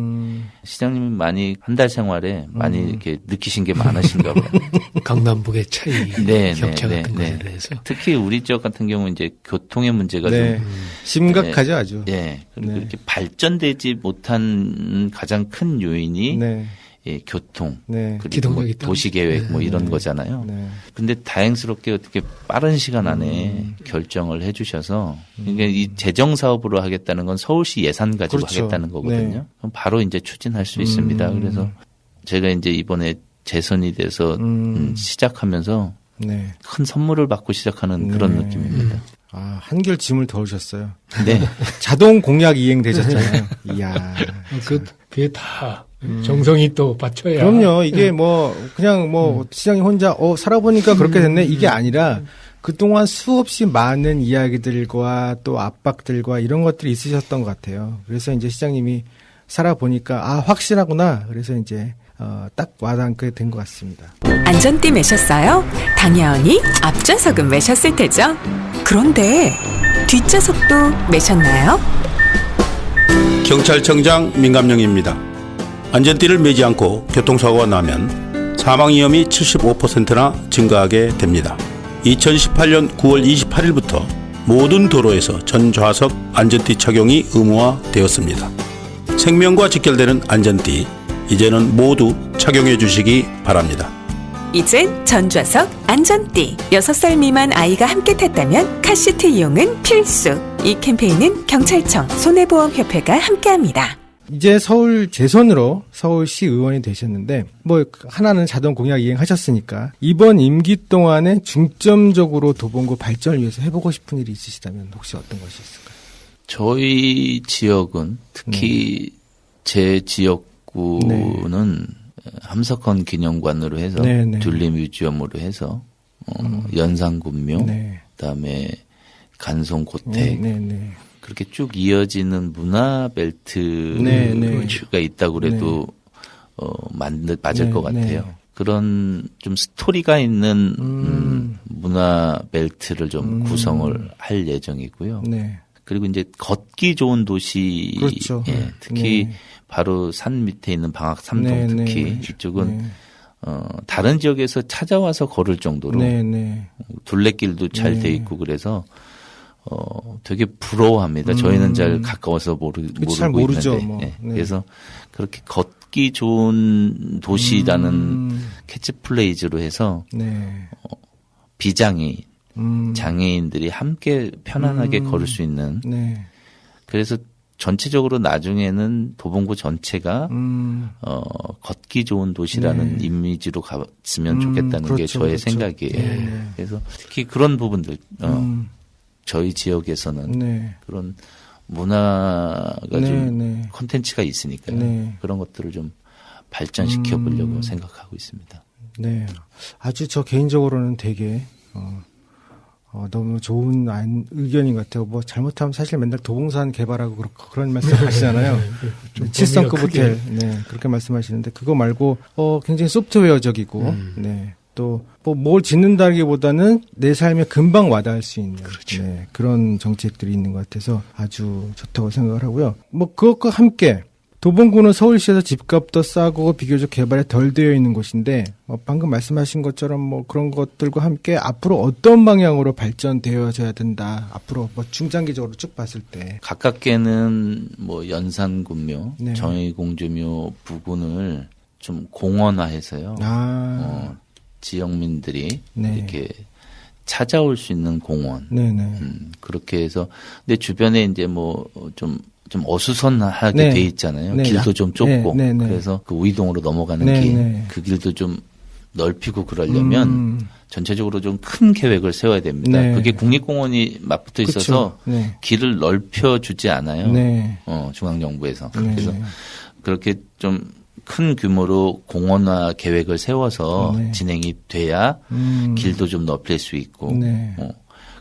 Speaker 3: 시장님이 많이 한 달 생활에 많이 이렇게 느끼신 게 많으신가 봐요.
Speaker 2: 강남북의 차이, 격차 같은 것에 대해서.
Speaker 3: 특히 우리 지역 같은 경우는 이제 교통의 문제가 좀
Speaker 1: 심각하죠, 아주.
Speaker 3: 그리고 이렇게 발전되지 못한 가장 큰 요인이 교통, 그리고 뭐 도시계획 뭐 이런 거잖아요. 근데 다행스럽게 어떻게 빠른 시간 안에 결정을 해주셔서 그러니까 이 재정 사업으로 하겠다는 건 서울시 예산 가지고 하겠다는 거거든요. 그럼 바로 이제 추진할 수 있습니다. 그래서 제가 이제 이번에 재선이 돼서 시작하면서 큰 선물을 받고 시작하는 그런 느낌입니다.
Speaker 1: 아, 한결 짐을 덜으셨어요.
Speaker 3: 네.
Speaker 1: 자동 공약 이행되셨잖아요. 이야.
Speaker 2: 그게 다 정성이 또 받쳐야.
Speaker 1: 그럼요. 이게 뭐 그냥 뭐 시장이 혼자 살아보니까 그렇게 됐네 이게 아니라 그동안 수없이 많은 이야기들과 또 압박들과 이런 것들이 있으셨던 것 같아요. 그래서 이제 시장님이 살아보니까 확실하구나. 그래서 이제 딱 와닿게 된 것 같습니다.
Speaker 4: 안전띠 매셨어요? 당연히 앞좌석은 매셨을 테죠. 그런데 뒷좌석도 매셨나요?
Speaker 5: 경찰청장 민감령입니다. 안전띠를 매지 않고 교통사고가 나면 사망 위험이 75%나 증가하게 됩니다. 2018년 9월 28일부터 모든 도로에서 전 좌석 안전띠 착용이 의무화되었습니다. 생명과 직결되는 안전띠, 이제는 모두 착용해 주시기 바랍니다.
Speaker 4: 이젠 전좌석 안전띠. 6살 미만 아이가 함께 탔다면 카시트 이용은 필수. 이 캠페인은 경찰청, 손해보험협회가 함께합니다.
Speaker 1: 이제 서울 재선으로 서울시 의원이 되셨는데 뭐 하나는 자동 공약 이행하셨으니까 이번 임기 동안에 중점적으로 도봉구 발전을 위해서 해보고 싶은 일이 있으시다면 혹시 어떤 것이 있을까요?
Speaker 3: 저희 지역은 특히 제 지역구는 함석헌 기념관으로 해서 튤립 뮤지엄으로 해서 연산군묘 그다음에 간송고택 그렇게 쭉 이어지는 문화벨트가 있다고 그래도 맞을 것 같아요. 그런 좀 스토리가 있는 문화벨트를 좀 구성을 할 예정이고요. 그리고 이제 걷기 좋은 도시, 특히 바로 산 밑에 있는 방학 3동 특히 이쪽은 다른 지역에서 찾아와서 걸을 정도로 둘레길도 잘 돼 있고 그래서 되게 부러워합니다. 저희는 잘 가까워서 모르고
Speaker 1: 잘 모르죠,
Speaker 3: 있는데.
Speaker 1: 뭐.
Speaker 3: 그래서 그렇게 걷기 좋은 도시라는 캐치플레이즈로 해서 비장애인, 장애인들이 함께 편안하게 걸을 수 있는 그래서 전체적으로 나중에는 도봉구 전체가 걷기 좋은 도시라는
Speaker 1: 네.
Speaker 3: 이미지로 갔으면 좋겠다는
Speaker 1: 그렇죠,
Speaker 3: 게 저의
Speaker 1: 그렇죠.
Speaker 3: 생각이에요.
Speaker 1: 네.
Speaker 3: 그래서 특히 그런 부분들 저희 지역에서는
Speaker 1: 네.
Speaker 3: 그런 문화가
Speaker 1: 네,
Speaker 3: 좀
Speaker 1: 네.
Speaker 3: 콘텐츠가 있으니까요.
Speaker 1: 네.
Speaker 3: 그런 것들을 좀 발전시켜 보려고 생각하고 있습니다.
Speaker 1: 네. 아주 저 개인적으로는 되게, 너무 좋은 의견인 것 같아요. 뭐 잘못하면 사실 맨날 도봉산 개발하고 그런 말씀 하시잖아요.
Speaker 2: 좀
Speaker 1: 7성급
Speaker 2: 범위가
Speaker 1: 호텔. 네. 그렇게 말씀하시는데 그거 말고, 굉장히 소프트웨어적이고, 네. 또, 뭘 짓는다기보다는 내 삶에 금방 와닿을 수 있는.
Speaker 2: 그렇죠.
Speaker 1: 네. 그런 정책들이 있는 것 같아서 아주 좋다고 생각을 하고요. 뭐 그것과 함께 도봉구는 서울시에서 집값도 싸고 비교적 개발이 덜 되어 있는 곳인데 방금 말씀하신 것처럼 뭐 그런 것들과 함께 앞으로 어떤 방향으로 발전되어져야 된다. 앞으로 뭐 중장기적으로 쭉 봤을 때.
Speaker 3: 가깝게는 뭐 연산군묘,
Speaker 1: 네.
Speaker 3: 정의공주묘 부근을 좀 공원화해서요. 지역민들이
Speaker 1: 네.
Speaker 3: 이렇게 찾아올 수 있는 공원.
Speaker 1: 네네.
Speaker 3: 그렇게 해서 근데 주변에 이제 뭐 좀 어수선하게
Speaker 1: 네.
Speaker 3: 돼 있잖아요.
Speaker 1: 네.
Speaker 3: 길도 좀 좁고
Speaker 1: 네, 네, 네.
Speaker 3: 그래서 그 우이동으로 넘어가는
Speaker 1: 네,
Speaker 3: 길,
Speaker 1: 네.
Speaker 3: 그 길도 좀 넓히고 그러려면 전체적으로 좀 큰 계획을 세워야 됩니다.
Speaker 1: 네.
Speaker 3: 그게 국립공원이 맞붙어 있어서
Speaker 1: 그쵸. 네.
Speaker 3: 길을 넓혀주지 않아요.
Speaker 1: 네.
Speaker 3: 중앙정부에서.
Speaker 1: 네.
Speaker 3: 그래서 그렇게 좀 큰 규모로 공원화 계획을 세워서
Speaker 1: 네.
Speaker 3: 진행이 돼야 길도 좀 넓힐 수 있고
Speaker 1: 네.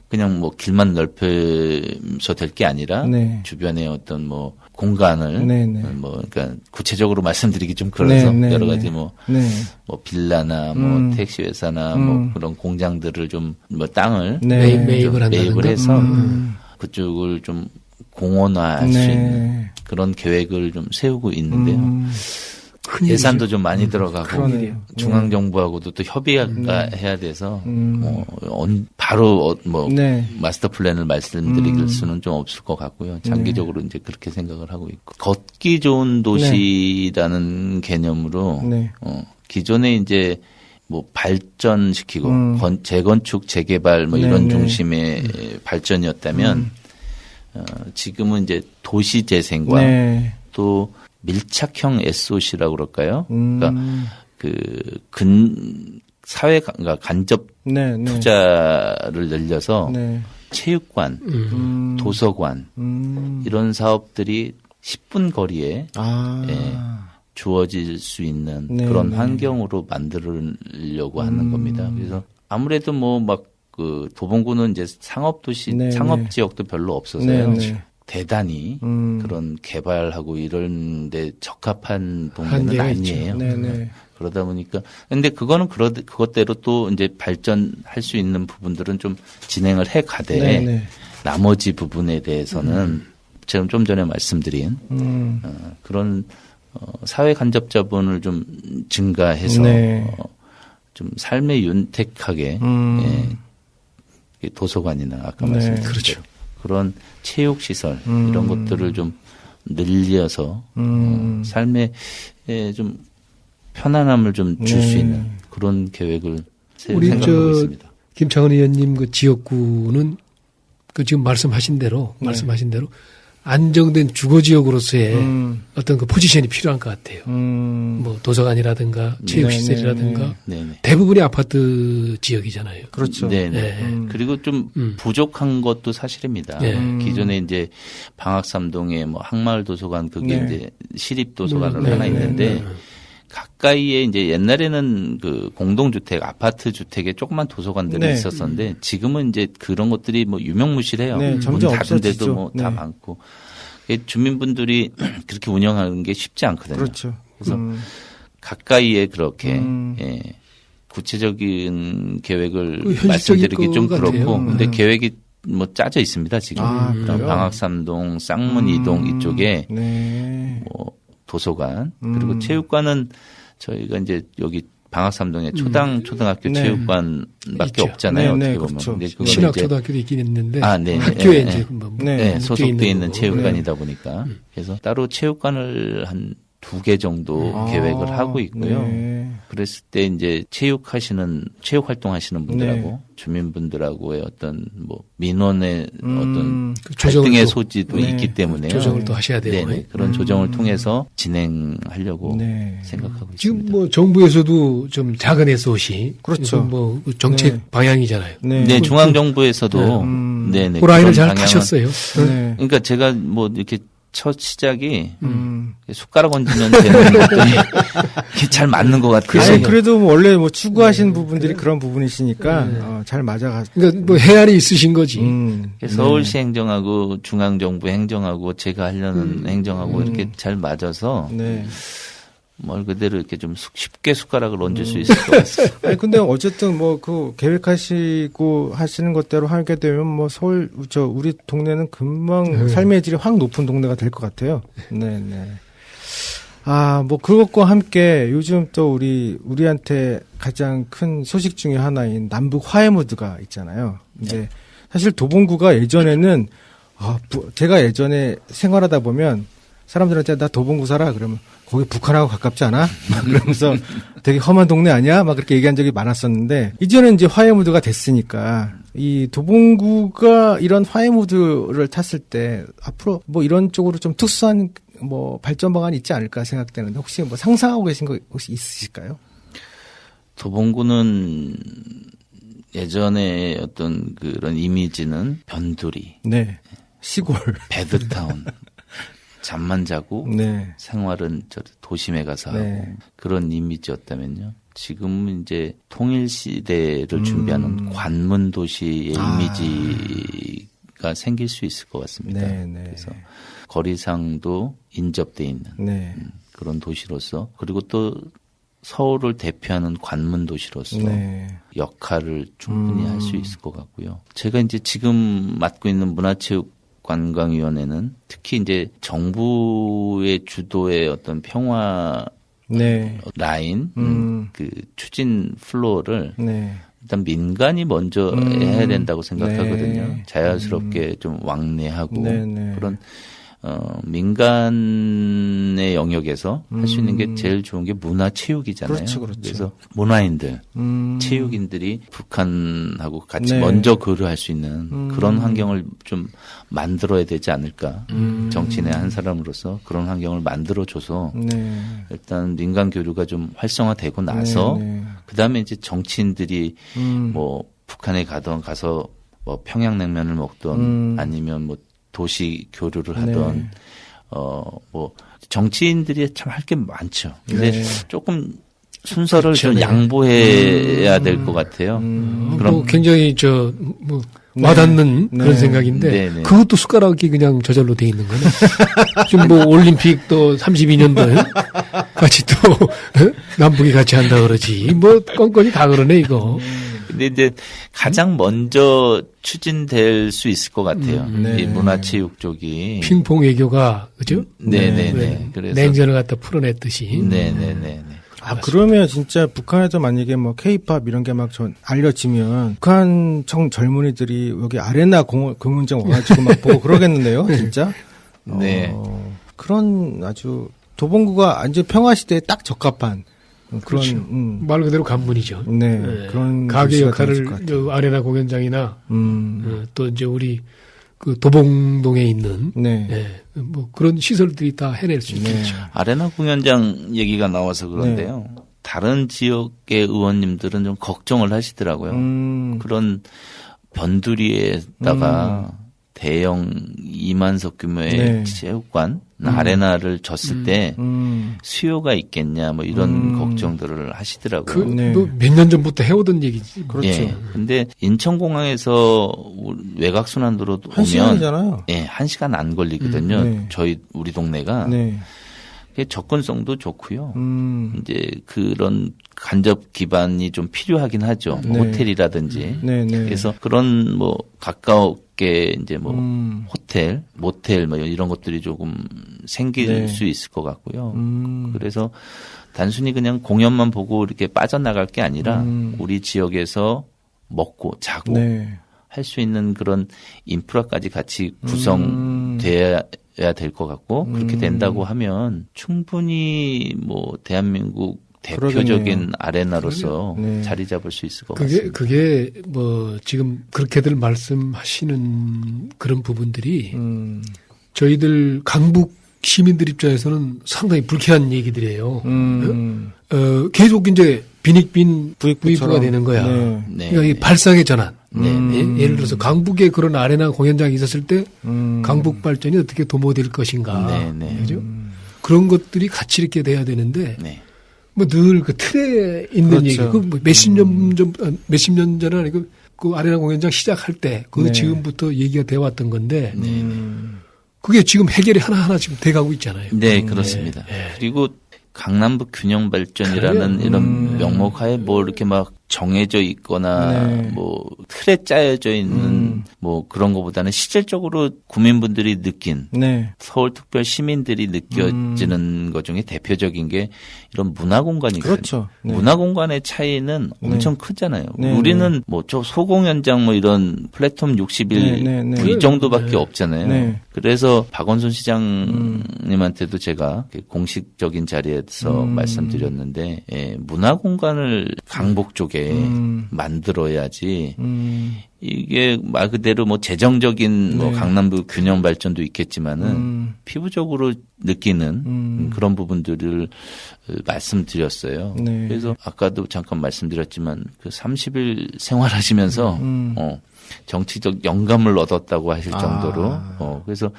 Speaker 3: 그냥 뭐 길만 넓혀서 될 게 아니라
Speaker 1: 네.
Speaker 3: 주변에 어떤 뭐 공간을
Speaker 1: 네, 네.
Speaker 3: 뭐 그러니까 구체적으로 말씀드리기 좀 그래서
Speaker 1: 네, 네,
Speaker 3: 여러 가지
Speaker 1: 네.
Speaker 3: 뭐
Speaker 1: 네.
Speaker 3: 뭐 빌라나 뭐 택시 회사나 뭐 그런 공장들을 좀 뭐 땅을
Speaker 1: 네.
Speaker 2: 매입을 한다든가.
Speaker 3: 매입을 해서 그쪽을 좀 공원화할 수
Speaker 1: 네.
Speaker 3: 있는 그런 계획을 좀 세우고 있는데요. 예산도 좀 많이 들어가고
Speaker 1: 그러네요.
Speaker 3: 중앙정부하고도 또 협의가 해야 돼서 바로 뭐
Speaker 1: 네.
Speaker 3: 마스터 플랜을 말씀드릴 수는 좀 없을 것 같고요. 장기적으로 이제 그렇게 생각을 하고 있고 걷기 좋은 도시라는 개념으로
Speaker 1: 네.
Speaker 3: 기존에 이제 뭐 발전시키고 재건축, 재개발 뭐
Speaker 1: 네,
Speaker 3: 이런
Speaker 1: 네.
Speaker 3: 중심의 발전이었다면 지금은 이제 도시 재생과
Speaker 1: 네.
Speaker 3: 또 밀착형 SOC라고 그럴까요? 그러니까 사회 그러니까 간접
Speaker 1: 네. 네.
Speaker 3: 투자를 늘려서
Speaker 1: 네.
Speaker 3: 체육관, 도서관 이런 사업들이 10분 거리에 주어질 수 있는
Speaker 1: 네,
Speaker 3: 그런
Speaker 1: 네.
Speaker 3: 환경으로 만들려고 하는 겁니다. 그래서 아무래도 뭐 막 그 도봉구는 이제 상업도시,
Speaker 1: 네,
Speaker 3: 상업지역도 별로 없어서요.
Speaker 1: 네, 네.
Speaker 3: 대단히 그런 개발하고 이런데 적합한 동네는
Speaker 2: 한계가 있죠.
Speaker 3: 아니에요.
Speaker 1: 네네.
Speaker 3: 그러다 보니까 근데 그거는 그것대로 또 이제 발전할 수 있는 부분들은 좀 진행을 해 가되
Speaker 1: 네네.
Speaker 3: 나머지 부분에 대해서는 제가 좀 전에 말씀드린 그런 사회 간접 자본을 좀 증가해서
Speaker 1: 네.
Speaker 3: 좀 삶에 윤택하게 도서관이나 아까
Speaker 1: 네.
Speaker 3: 말씀드린
Speaker 2: 그렇죠.
Speaker 3: 그런 체육 시설 이런 것들을 좀 늘려서 삶에 좀 편안함을 좀 줄 수
Speaker 1: 네.
Speaker 3: 있는 그런 계획을
Speaker 2: 우리
Speaker 3: 생각하고 있습니다.
Speaker 2: 김창헌 의원님 그 지역구는 그 지금 말씀하신 대로 안정된 주거 지역으로서의 어떤 그 포지션이 필요한 것 같아요. 뭐 도서관이라든가 체육시설이라든가
Speaker 3: 네네.
Speaker 2: 대부분이 아파트 지역이잖아요.
Speaker 1: 그렇죠.
Speaker 3: 네네. 그리고 좀 부족한 것도 사실입니다.
Speaker 2: 네.
Speaker 3: 기존에 이제 방학삼동에 뭐 항마을 도서관 그게
Speaker 1: 네.
Speaker 3: 이제 시립 도서관으로
Speaker 1: 네,
Speaker 3: 하나
Speaker 1: 네,
Speaker 3: 있는데
Speaker 2: 네.
Speaker 3: 가까이에 이제 옛날에는 그 공동주택, 아파트 주택에 조그만 도서관들이
Speaker 1: 네.
Speaker 3: 있었었는데 지금은 이제 그런 것들이 뭐 유명무실해요.
Speaker 1: 네,
Speaker 3: 문
Speaker 1: 점점
Speaker 3: 닫은 데도
Speaker 1: 없어지죠.
Speaker 3: 뭐 다
Speaker 1: 네.
Speaker 3: 많고 주민분들이 그렇게 운영하는 게 쉽지 않거든요.
Speaker 1: 그렇죠.
Speaker 3: 그래서 가까이에 그렇게 구체적인 계획을
Speaker 2: 그 현실적일
Speaker 3: 말씀드리기 좀
Speaker 2: 것 같아요.
Speaker 3: 그렇고 근데 계획이 뭐 짜져 있습니다 지금.
Speaker 1: 그래요?
Speaker 3: 방학삼동, 쌍문 이동 이쪽에
Speaker 1: 네.
Speaker 3: 뭐 도서관 그리고 체육관은 저희가 이제 여기 방학삼동에 초등학교
Speaker 1: 네.
Speaker 3: 체육관밖에
Speaker 2: 있죠.
Speaker 3: 없잖아요.
Speaker 1: 네, 네,
Speaker 3: 어떻게 보면.
Speaker 1: 그렇죠.
Speaker 3: 근데 그거는
Speaker 2: 신학초등학교도 있긴 있는데
Speaker 3: 네,
Speaker 2: 학교에
Speaker 3: 네,
Speaker 2: 이제
Speaker 3: 네.
Speaker 2: 뭐
Speaker 1: 네.
Speaker 3: 소속돼 있는
Speaker 2: 거고.
Speaker 3: 체육관이다 보니까 그래서 따로 체육관을 한 2개 정도 계획을 하고 있고요.
Speaker 1: 네.
Speaker 3: 그랬을 때 이제 체육 활동하시는 분들하고 주민분들하고의 어떤 뭐 민원의 어떤 갈등의 소지도 있기 때문에
Speaker 2: 조정을 또 하셔야 되고
Speaker 3: 그런 조정을 통해서 진행하려고 생각하고 있습니다.
Speaker 2: 지금 뭐 정부에서도 좀 작은 SOC
Speaker 1: 그렇죠.
Speaker 2: 뭐 정책 방향이잖아요.
Speaker 3: 네, 중앙 정부에서도
Speaker 2: 그 라인을 잘 타셨어요.
Speaker 3: 그러니까 제가 뭐 이렇게 첫 시작이 숟가락 얹으면 되는 것들이 잘 맞는 것 같아요.
Speaker 1: 아니, 그래도 원래 뭐 추구하신 부분들이 그런 부분이시니까 잘 맞아가.
Speaker 2: 그러니까 뭐 해안이 있으신 거지.
Speaker 3: 서울시 행정하고 중앙정부 행정하고 제가 하려는 행정하고 이렇게 잘 맞아서 말 그대로 이렇게 좀 쉽게 숟가락을 얹을 수 있을 것 같습니다.
Speaker 1: 아니 근데 어쨌든 뭐 그 계획하시고 하시는 것대로 하게 되면 뭐 서울 우리 동네는 금방 삶의 질이 확 높은 동네가 될 것 같아요. 네. 뭐 그것과 함께 요즘 또 우리한테 가장 큰 소식 중에 하나인 남북 화해 무드가 있잖아요. 근데 사실 도봉구가 예전에는 제가 예전에 생활하다 보면 사람들한테 나 도봉구 살아 그러면 거기 북한하고 가깝지 않아? 막 그러면서 되게 험한 동네 아니야? 막 그렇게 얘기한 적이 많았었는데 이제는 이제 화해 무드가 됐으니까 이 도봉구가 이런 화해 무드를 탔을 때 앞으로 뭐 이런 쪽으로 좀 특수한 뭐 발전 방안이 있지 않을까 생각되는데 혹시 뭐 상상하고 계신 거 혹시 있으실까요?
Speaker 3: 도봉구는 예전에 어떤 그런 이미지는 변두리,
Speaker 1: 시골,
Speaker 3: 배드타운. 잠만 자고 생활은 도심에 가서 하고 그런 이미지였다면요. 지금은 이제 통일 시대를 준비하는 관문 도시의 이미지가 생길 수 있을 것 같습니다. 그래서 거리상도 인접돼 있는 그런 도시로서 그리고 또 서울을 대표하는 관문 도시로서 역할을 충분히 할 수 있을 것 같고요. 제가 이제 지금 맡고 있는 문화체육 관광위원회는 특히 이제 정부의 주도의 어떤 평화 라인, 그 추진 플로어를 일단 민간이 먼저 해야 된다고 생각하거든요. 자연스럽게 좀 왕래하고 그런 민간의 영역에서 할 수 있는 게 제일 좋은 게 문화체육이잖아요.
Speaker 1: 그렇죠.
Speaker 3: 그래서 문화인들, 체육인들이 북한하고 같이 먼저 교류할 수 있는 그런 환경을 좀 만들어야 되지 않을까. 정치인의 한 사람으로서 그런 환경을 만들어줘서 일단 민간 교류가 좀 활성화되고 나서 그다음에 이제 정치인들이 뭐 북한에 가서 뭐 평양냉면을 먹던 아니면 뭐 도시 교류를 하던 뭐 정치인들이 참 할 게 많죠. 근데 조금 순서를 좀 양보해야 될 것 같아요.
Speaker 2: 그럼 굉장히 뭐 와닿는 그런 생각인데 그것도 숟가락이 그냥 저절로 돼 있는 거네. 지금 뭐 올림픽 또 32년도에 같이 또 남북이 같이 한다 그러지. 뭐 건건이 다 그러네 이거.
Speaker 3: 근데 이제 가장 먼저 추진될 수 있을 것 같아요. 이 문화체육 쪽이.
Speaker 2: 핑퐁 외교가 그죠?
Speaker 3: 그래서
Speaker 2: 냉전을 갖다 풀어냈듯이.
Speaker 1: 그러면 진짜 북한에서 만약에 뭐 K-팝 이런 게 막 알려지면 북한 젊은이들이 여기 아레나 공연장 와가지고 막 보고 그러겠는데요, 진짜? 그런 아주 도봉구가 완전 평화 시대에 딱 적합한 그런
Speaker 2: 그렇죠. 말 그대로 간문이죠.
Speaker 1: 그런
Speaker 2: 가게 역할을 아레나 공연장이나 또 이제 우리 그 도봉동에 있는 뭐 그런 시설들이 다 해낼 수 있겠죠.
Speaker 3: 아레나 공연장 얘기가 나와서 그런데요. 다른 지역의 의원님들은 좀 걱정을 하시더라고요. 그런 변두리에다가 대형 2만석 규모의 체육관, 아레나를 졌을 때 수요가 있겠냐, 뭐 이런 걱정들을 하시더라고요.
Speaker 2: 뭐 몇 년 전부터 해오던 얘기지.
Speaker 1: 그렇죠.
Speaker 3: 근데 인천공항에서 외곽순환도로 오면
Speaker 1: 1시간이잖아요.
Speaker 3: 1시간 안 걸리거든요. 우리 동네가. 접근성도 좋고요. 이제 그런 간접 기반이 좀 필요하긴 하죠. 뭐 호텔이라든지. 그래서 그런 뭐 가깝게 이제 뭐 호텔, 모텔 뭐 이런 것들이 조금 생길 수 있을 것 같고요. 그래서 단순히 그냥 공연만 보고 이렇게 빠져나갈 게 아니라 우리 지역에서 먹고 자고 할 수 있는 그런 인프라까지 같이 구성돼야 될 것 같고 그렇게 된다고 하면 충분히 뭐 대한민국 대표적인
Speaker 1: 그러겠네요.
Speaker 3: 아레나로서
Speaker 1: 네.
Speaker 3: 자리 잡을 수 있을 것 같습니다.
Speaker 2: 그게 뭐 지금 그렇게들 말씀하시는 그런 부분들이 저희들 강북 시민들 입장에서는 상당히 불쾌한 얘기들이에요. 계속 이제 빈익빈 부익부가 되는 거야.
Speaker 1: 네.
Speaker 3: 네.
Speaker 2: 그러니까 이 발상의 전환.
Speaker 3: 네.
Speaker 2: 예를 들어서 강북에 그런 아레나 공연장이 있었을 때 강북 발전이 어떻게 도모될 것인가.
Speaker 3: 네, 네.
Speaker 2: 그죠? 그런 것들이 같이 이렇게 돼야 되는데
Speaker 3: 네.
Speaker 2: 뭐 늘 그 틀에 있는
Speaker 1: 그렇죠.
Speaker 2: 얘기. 그 몇십 년 전은 아니고 그 아레나 공연장 시작할 때 그
Speaker 1: 네.
Speaker 2: 지금부터 얘기가 돼 왔던 건데
Speaker 3: 네.
Speaker 2: 그게 지금 해결이 하나하나 지금 돼가고 있잖아요.
Speaker 3: 네, 그렇습니다. 그리고 강남북 균형 발전이라는
Speaker 2: 그래요.
Speaker 3: 이런 명목하에 뭐 이렇게 막 정해져 있거나
Speaker 1: 네.
Speaker 3: 뭐 틀에 짜여져 있는 뭐 그런 것보다는 실질적으로 국민분들이 느낀
Speaker 1: 네.
Speaker 3: 서울특별 시민들이 느껴지는 것 중에 대표적인 게 이런 문화공간이거든요.
Speaker 1: 그렇죠. 네.
Speaker 3: 문화공간의 차이는 엄청 크잖아요.
Speaker 1: 네,
Speaker 3: 우리는 뭐 저 소공연장 뭐 이런 플랫폼 60일
Speaker 1: 네, 네,
Speaker 3: 이
Speaker 1: 네.
Speaker 3: 정도밖에 없잖아요.
Speaker 1: 네.
Speaker 3: 그래서 박원순 시장님한테도 제가 공식적인 자리에서 말씀드렸는데 문화공간을 강북 쪽에 만들어야지 이게 말 그대로 뭐 재정적인 뭐
Speaker 1: 네.
Speaker 3: 강남북 균형 발전도 있겠지만은 피부적으로 느끼는 그런 부분들을 말씀드렸어요.
Speaker 1: 네.
Speaker 3: 그래서 아까도 잠깐 말씀드렸지만 그 30일 생활하시면서 정치적 영감을 얻었다고 하실 정도로 그래서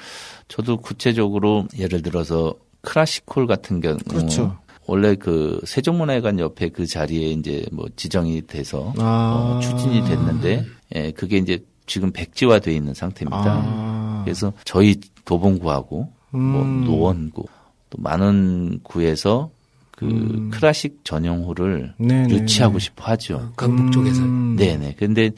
Speaker 3: 저도 구체적으로 예를 들어서 클래식홀 같은 경우
Speaker 1: 그렇죠.
Speaker 3: 원래 그 세종문화회관 옆에 그 자리에 이제 뭐 지정이 돼서 추진이 됐는데 그게 이제 지금 백지화돼 있는 상태입니다. 그래서 저희 도봉구하고 뭐 노원구 또 많은 구에서 그 클래식 전용홀을
Speaker 1: 네네.
Speaker 3: 유치하고 싶어 하죠.
Speaker 2: 강북 쪽에서.
Speaker 3: 네네. 근데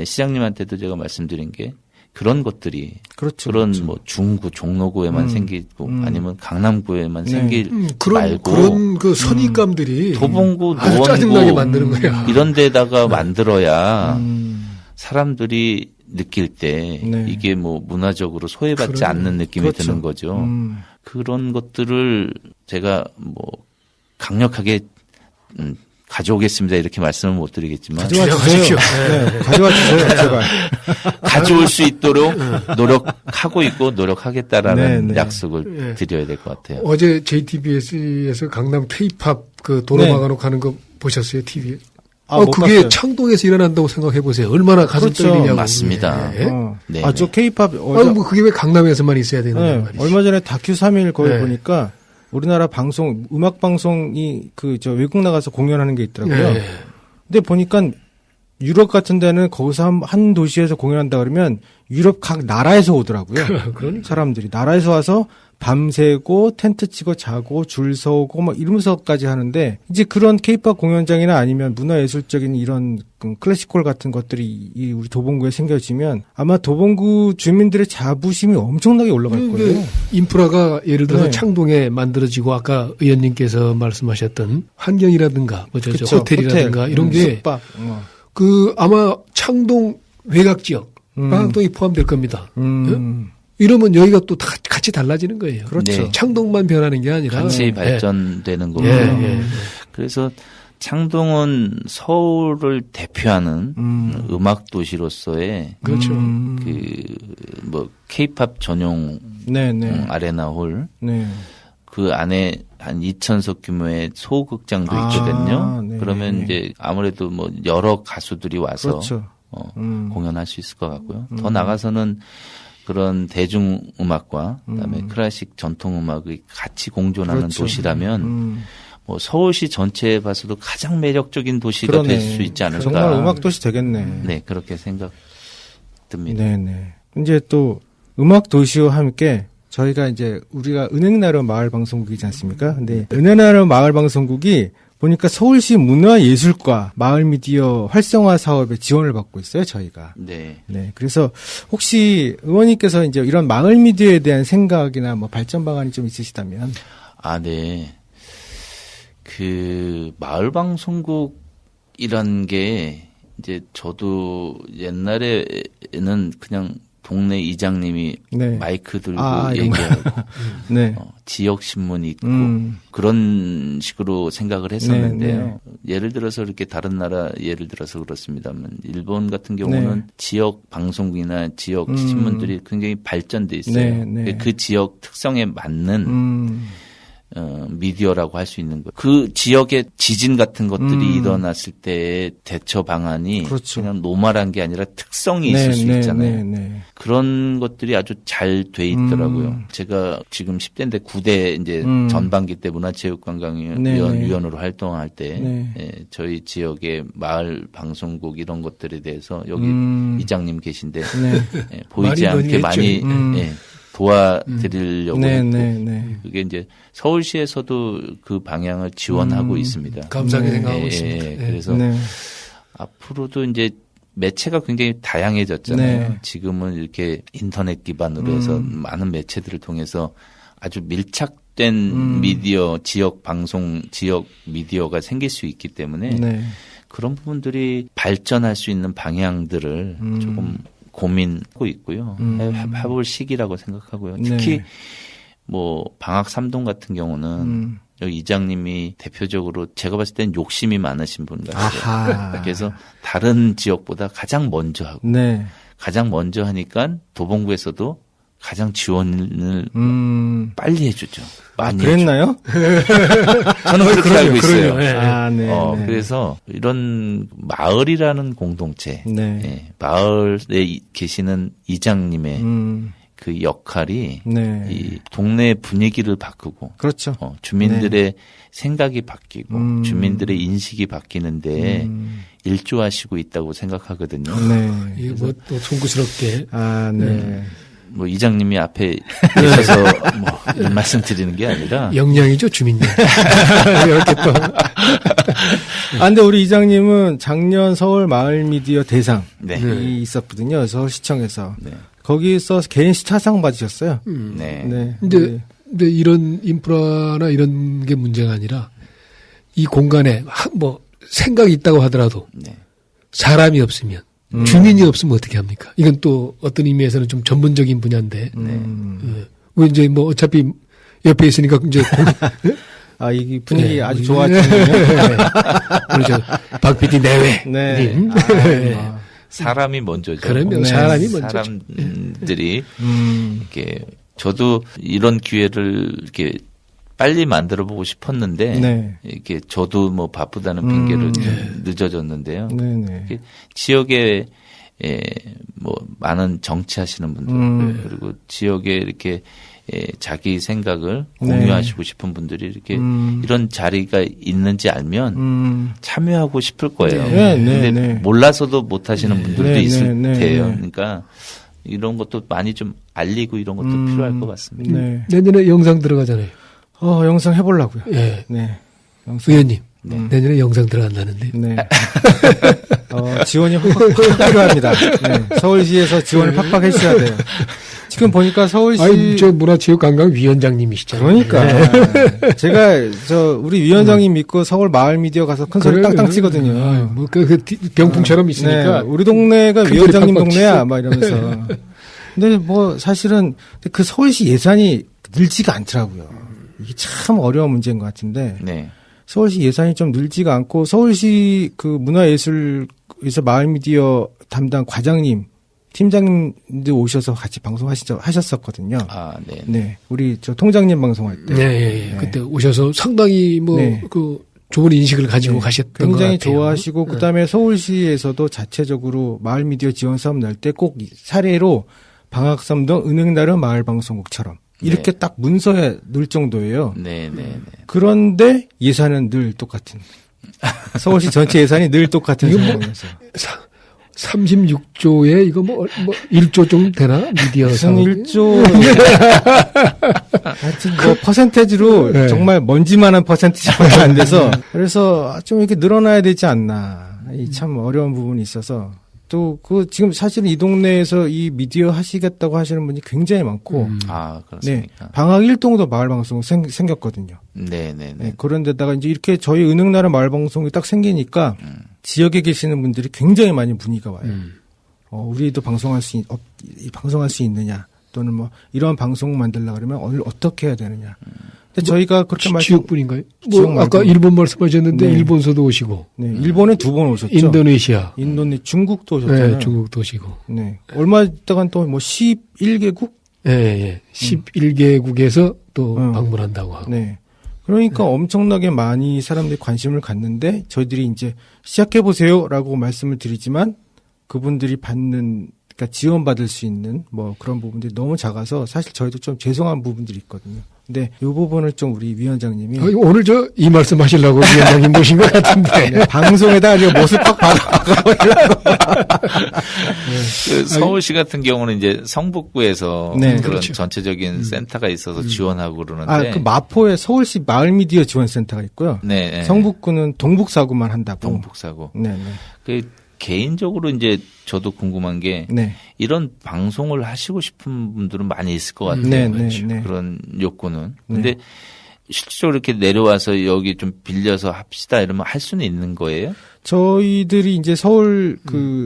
Speaker 3: 시장님한테도 제가 말씀드린 게 그런 것들이
Speaker 1: 그렇죠.
Speaker 3: 그런
Speaker 1: 그렇죠.
Speaker 3: 뭐 중구, 종로구에만 생기고 아니면 강남구에만
Speaker 1: 네.
Speaker 3: 생길 말고
Speaker 2: 그런 그 선입감들이
Speaker 3: 도봉구,
Speaker 2: 아주 짜증나게
Speaker 3: 노원구
Speaker 2: 만드는 거야.
Speaker 3: 이런 데다가 만들어야 사람들이 느낄 때
Speaker 1: 네.
Speaker 3: 이게 뭐 문화적으로 소외받지
Speaker 2: 그러네.
Speaker 3: 않는 느낌이
Speaker 1: 그렇죠.
Speaker 3: 드는 거죠. 그런 것들을 제가 뭐 강력하게 가져오겠습니다. 이렇게 말씀을 못 드리겠지만
Speaker 2: 가져가십시오.
Speaker 1: 네. 가져와 주세요. 제발.
Speaker 3: 가져올 수 있도록 노력하고 있고 노력하겠다라는
Speaker 1: 네, 네.
Speaker 3: 약속을 드려야 될 것 같아요.
Speaker 2: 어제 JTBC에서 강남 K-팝 그 도로
Speaker 1: 네.
Speaker 2: 막아놓고 하는 거 보셨어요? TV에?
Speaker 1: 못
Speaker 2: 그게
Speaker 1: 봤어요.
Speaker 2: 창동에서 일어난다고 생각해 보세요. 얼마나 가슴
Speaker 1: 그렇죠.
Speaker 2: 떨리냐고.
Speaker 3: 맞습니다.
Speaker 2: 예.
Speaker 3: 네.
Speaker 1: 저 K-팝
Speaker 2: 뭐 그게 왜 강남에서만 있어야 되는
Speaker 1: 네,
Speaker 2: 말이지.
Speaker 1: 얼마 전에 다큐 3일 거기
Speaker 2: 네.
Speaker 1: 보니까 우리나라 방송 음악 방송이 외국 나가서 공연하는 게 있더라고요.
Speaker 2: 네.
Speaker 1: 근데 보니까 유럽 같은 데는 거기서 한 도시에서 공연한다 그러면 유럽 각 나라에서 오더라고요.
Speaker 2: 그러니까.
Speaker 1: 사람들이 나라에서 와서 밤새고 텐트 치고 자고 줄 서고 막 이러면서까지 하는데 이제 그런 케이팝 공연장이나 아니면 문화예술적인 이런 클래식홀 같은 것들이 이 우리 도봉구에 생겨지면 아마 도봉구 주민들의 자부심이 엄청나게 올라갈 거예요.
Speaker 2: 인프라가 예를 들어서
Speaker 1: 네.
Speaker 2: 창동에 만들어지고 아까 의원님께서 말씀하셨던 환경이라든가 뭐
Speaker 1: 그쵸,
Speaker 2: 호텔이라든가
Speaker 1: 호텔,
Speaker 2: 이런 게
Speaker 1: 숙박.
Speaker 2: 그 아마 창동 외곽 지역 방학동이 포함될 겁니다. 이러면 여기가 또 다 같이 달라지는 거예요.
Speaker 1: 그렇죠.
Speaker 3: 네.
Speaker 2: 창동만 변하는 게 아니라
Speaker 3: 같이 발전되는 거고요.
Speaker 2: 예.
Speaker 3: 그래서 창동은 서울을 대표하는 음악 도시로서의
Speaker 2: 그렇죠.
Speaker 3: 뭐 케이팝 전용
Speaker 1: 네네.
Speaker 3: 아레나홀
Speaker 1: 네.
Speaker 3: 그 안에 한 2,000석 규모의 소극장도 있거든요.
Speaker 1: 네.
Speaker 3: 그러면 이제 아무래도 뭐 여러 가수들이 와서
Speaker 1: 그렇죠.
Speaker 3: 공연할 수 있을 것 같고요. 더 나가서는 그런 대중음악과 그다음에 클래식 전통음악이 같이 공존하는
Speaker 1: 그렇죠.
Speaker 3: 도시라면 뭐 서울시 전체에 봐서도 가장 매력적인 도시가 될 수 있지 않을까.
Speaker 1: 정말 음악 도시 되겠네.
Speaker 3: 네, 그렇게 생각 듭니다.
Speaker 1: 네네. 이제 또 음악 도시와 함께 저희가 이제 우리가 은행나루 마을 방송국이지 않습니까? 근데 은행나루 마을 방송국이 보니까 서울시 문화예술과 마을 미디어 활성화 사업에 지원을 받고 있어요, 저희가.
Speaker 3: 네.
Speaker 1: 네. 그래서 혹시 의원님께서 이제 이런 마을 미디어에 대한 생각이나 뭐 발전 방안이 좀 있으시다면.
Speaker 3: 네. 그 마을 방송국이란 게 이제 저도 옛날에는 그냥 동네 이장님이
Speaker 1: 네.
Speaker 3: 마이크 들고
Speaker 1: 이런
Speaker 3: 얘기하고
Speaker 1: 네.
Speaker 3: 지역 신문이 있고 그런 식으로 생각을 했었는데요. 예를 들어서 이렇게 다른 나라 예를 들어서 그렇습니다만 일본 같은 경우는 지역 방송국이나 지역 신문들이 굉장히 발전돼 있어요. 그 지역 특성에 맞는 미디어라고 할 수 있는 거예요. 그 지역의 지진 같은 것들이 일어났을 때의 대처 방안이
Speaker 1: 그렇죠.
Speaker 3: 그냥 노멀한 게 아니라 특성이 있을 수 있잖아요. 그런 것들이 아주 잘 돼 있더라고요. 제가 지금 10대인데 9대 이제 전반기 때 문화체육관광위원으로 활동할 때 저희 지역의 마을 방송국 이런 것들에 대해서 여기 이장님 계신데 보이지 않게 많이 도와드리려고 했고 그게 이제 서울시에서도 그 방향을 지원하고 있습니다.
Speaker 2: 감사하게 생각하고 있습니다.
Speaker 3: 그래서 앞으로도 이제 매체가 굉장히 다양해졌잖아요. 지금은 이렇게 인터넷 기반으로 해서 많은 매체들을 통해서 아주 밀착된 미디어, 지역 방송, 지역 미디어가 생길 수 있기 때문에 그런 부분들이 발전할 수 있는 방향들을 조금 고민하고 있고요. 해볼 시기라고 생각하고요. 특히 뭐 방학 3동 같은 경우는 여기 이장님이 대표적으로 제가 봤을 땐 욕심이 많으신 분 같아요. 그래서 다른 지역보다 가장 먼저 하고 가장 먼저 하니까 도봉구에서도 가장 지원을 빨리 해주죠. 많이
Speaker 1: 그랬나요?
Speaker 3: 저는 그렇게 알고 있어요. 그래서 이런 마을이라는 공동체, 마을에 계시는 이장님의 그 역할이 이 동네 분위기를 바꾸고,
Speaker 1: 그렇죠.
Speaker 3: 주민들의 생각이 바뀌고, 주민들의 인식이 바뀌는데 일조하시고 있다고 생각하거든요.
Speaker 2: 이게 뭐 또 송구스럽게.
Speaker 3: 뭐 이장님이 앞에 계셔서 뭐 이런 말씀드리는 게 아니라
Speaker 2: 역량이죠, 주민들. 이렇게 또.
Speaker 1: 근데 우리 이장님은 작년 서울 마을 미디어 대상이 있었거든요. 서울시청에서. 거기서 개인 스타상 받으셨어요.
Speaker 2: 근데 이런 인프라나 이런 게 문제가 아니라 이 공간에 뭐 생각이 있다고 하더라도 사람이 없으면 주민이 없으면 어떻게 합니까? 이건 또 어떤 의미에서는 좀 전문적인 분야인데. 뭐 이제 뭐 어차피 옆에 있으니까 이제
Speaker 1: 이 분위기 아주 좋아지는군요.
Speaker 3: 우리
Speaker 2: 박 PD 내외.
Speaker 3: 사람이 먼저죠.
Speaker 2: 그러면 사람이 먼저죠.
Speaker 3: 사람들이 이렇게 저도 이런 기회를 이렇게 빨리 만들어 보고 싶었는데 이렇게 저도 뭐 바쁘다는 핑계로 좀 늦어졌는데요. 지역에 뭐 많은 정치하시는 분들 그리고 지역에 이렇게 자기 생각을 공유하시고 싶은 분들이 이렇게 이런 자리가 있는지 알면 참여하고 싶을 거예요. 근데 몰라서도 못 하시는 분들도 있을 테요. 그러니까 이런 것도 많이 좀 알리고 이런 것도 필요할 것 같습니다.
Speaker 2: 내년에 영상 들어가잖아요.
Speaker 1: 영상 해보려고요. 영상.
Speaker 2: 의원님, 내년에 영상 들어간다는데.
Speaker 1: 지원이 확 필요합니다. 서울시에서 지원을 팍팍 해주셔야 돼요. 지금 보니까 서울시.
Speaker 2: 저 문화체육관광위원장님이시잖아요.
Speaker 1: 그러니까. 제가, 우리 위원장님 믿고 서울 마을 미디어 가서 큰 소리 땅땅 치거든요.
Speaker 2: 뭐, 병풍처럼 있으니까.
Speaker 1: 우리 동네가 위원장님 동네야, 막 이러면서. 근데 뭐, 사실은 그 서울시 예산이 늘지가 않더라고요. 이게 참 어려운 문제인 것 같은데. 서울시 예산이 좀 늘지가 않고 서울시 그 문화예술에서 마을 미디어 담당 과장님, 팀장님들 오셔서 같이 방송하셨었거든요. 우리 통장님 방송할 때.
Speaker 2: 그때 오셔서 상당히 그 좋은 인식을 가지고 가셨던 것 같아요.
Speaker 1: 굉장히 좋아하시고 그다음에 서울시에서도 자체적으로 마을 미디어 지원 사업 낼 때 꼭 사례로 방학삼동 은행나루 마을 방송국처럼 이렇게 딱 문서에 넣을 정도예요. 그런데 예산은 늘 똑같은. 서울시 전체 예산이 늘 똑같은 상황에서.
Speaker 2: 36조에 이거 뭐 1조 좀 되나? 미디어
Speaker 1: 무슨 1조. 하여튼 뭐 퍼센테이지로 정말 먼지만한 퍼센테이지밖에 안 돼서 그래서 좀 이렇게 늘어나야 되지 않나. 이 참 어려운 부분이 있어서. 또, 지금 사실은 이 동네에서 이 미디어 하시겠다고 하시는 분이 굉장히 많고.
Speaker 3: 그렇습니까?
Speaker 1: 방학 1동도 마을방송 생겼거든요. 그런데다가 이제 이렇게 저희 은행나라 마을방송이 딱 생기니까 지역에 계시는 분들이 굉장히 많이 문의가 와요. 우리도 방송할 수 있느냐 또는 뭐 이런 방송 만들려 그러면 어떻게 해야 되느냐. 근데 저희가 그렇게
Speaker 2: 지역분인가요? 뭐 아까 일본 말씀하셨는데
Speaker 1: 네.
Speaker 2: 일본서도 오시고.
Speaker 1: 네, 일본에 2번 오셨죠.
Speaker 2: 인도네시아.
Speaker 1: 중국도 오셨잖아요.
Speaker 2: 네, 중국도 오시고.
Speaker 1: 네. 얼마 있다간 또 뭐 11개국?
Speaker 2: 예. 11개국에서 또 방문한다고 하고.
Speaker 1: 네. 그러니까 엄청나게 많이 사람들이 관심을 갖는데 저희들이 이제 시작해보세요라고 말씀을 드리지만 그분들이 그러니까 지원받을 수 있는 뭐 그런 부분들이 너무 작아서 사실 저희도 좀 죄송한 부분들이 있거든요. 근데 이 부분을 좀 우리 위원장님이
Speaker 2: 오늘 이 말씀 하시려고 위원장님 모신 것 같은데.
Speaker 1: 방송에다 모습 확 바꿔보려고.
Speaker 3: 그 서울시 같은 경우는 이제 성북구에서
Speaker 1: 네,
Speaker 3: 그런
Speaker 2: 그렇죠.
Speaker 3: 전체적인 센터가 있어서 지원하고 그러는데.
Speaker 1: 그 마포에 서울시 마을미디어 지원센터가 있고요.
Speaker 3: 네.
Speaker 1: 성북구는 동북사구만 한다고.
Speaker 3: 동북사구.
Speaker 1: 네.
Speaker 3: 그 개인적으로 이제 저도 궁금한 게
Speaker 1: 네.
Speaker 3: 이런 방송을 하시고 싶은 분들은 많이 있을 것 같아요.
Speaker 1: 네.
Speaker 3: 그런 욕구는. 근데 실질적으로 이렇게 내려와서 여기 좀 빌려서 합시다 이러면 할 수는 있는 거예요?
Speaker 1: 저희들이 이제 서울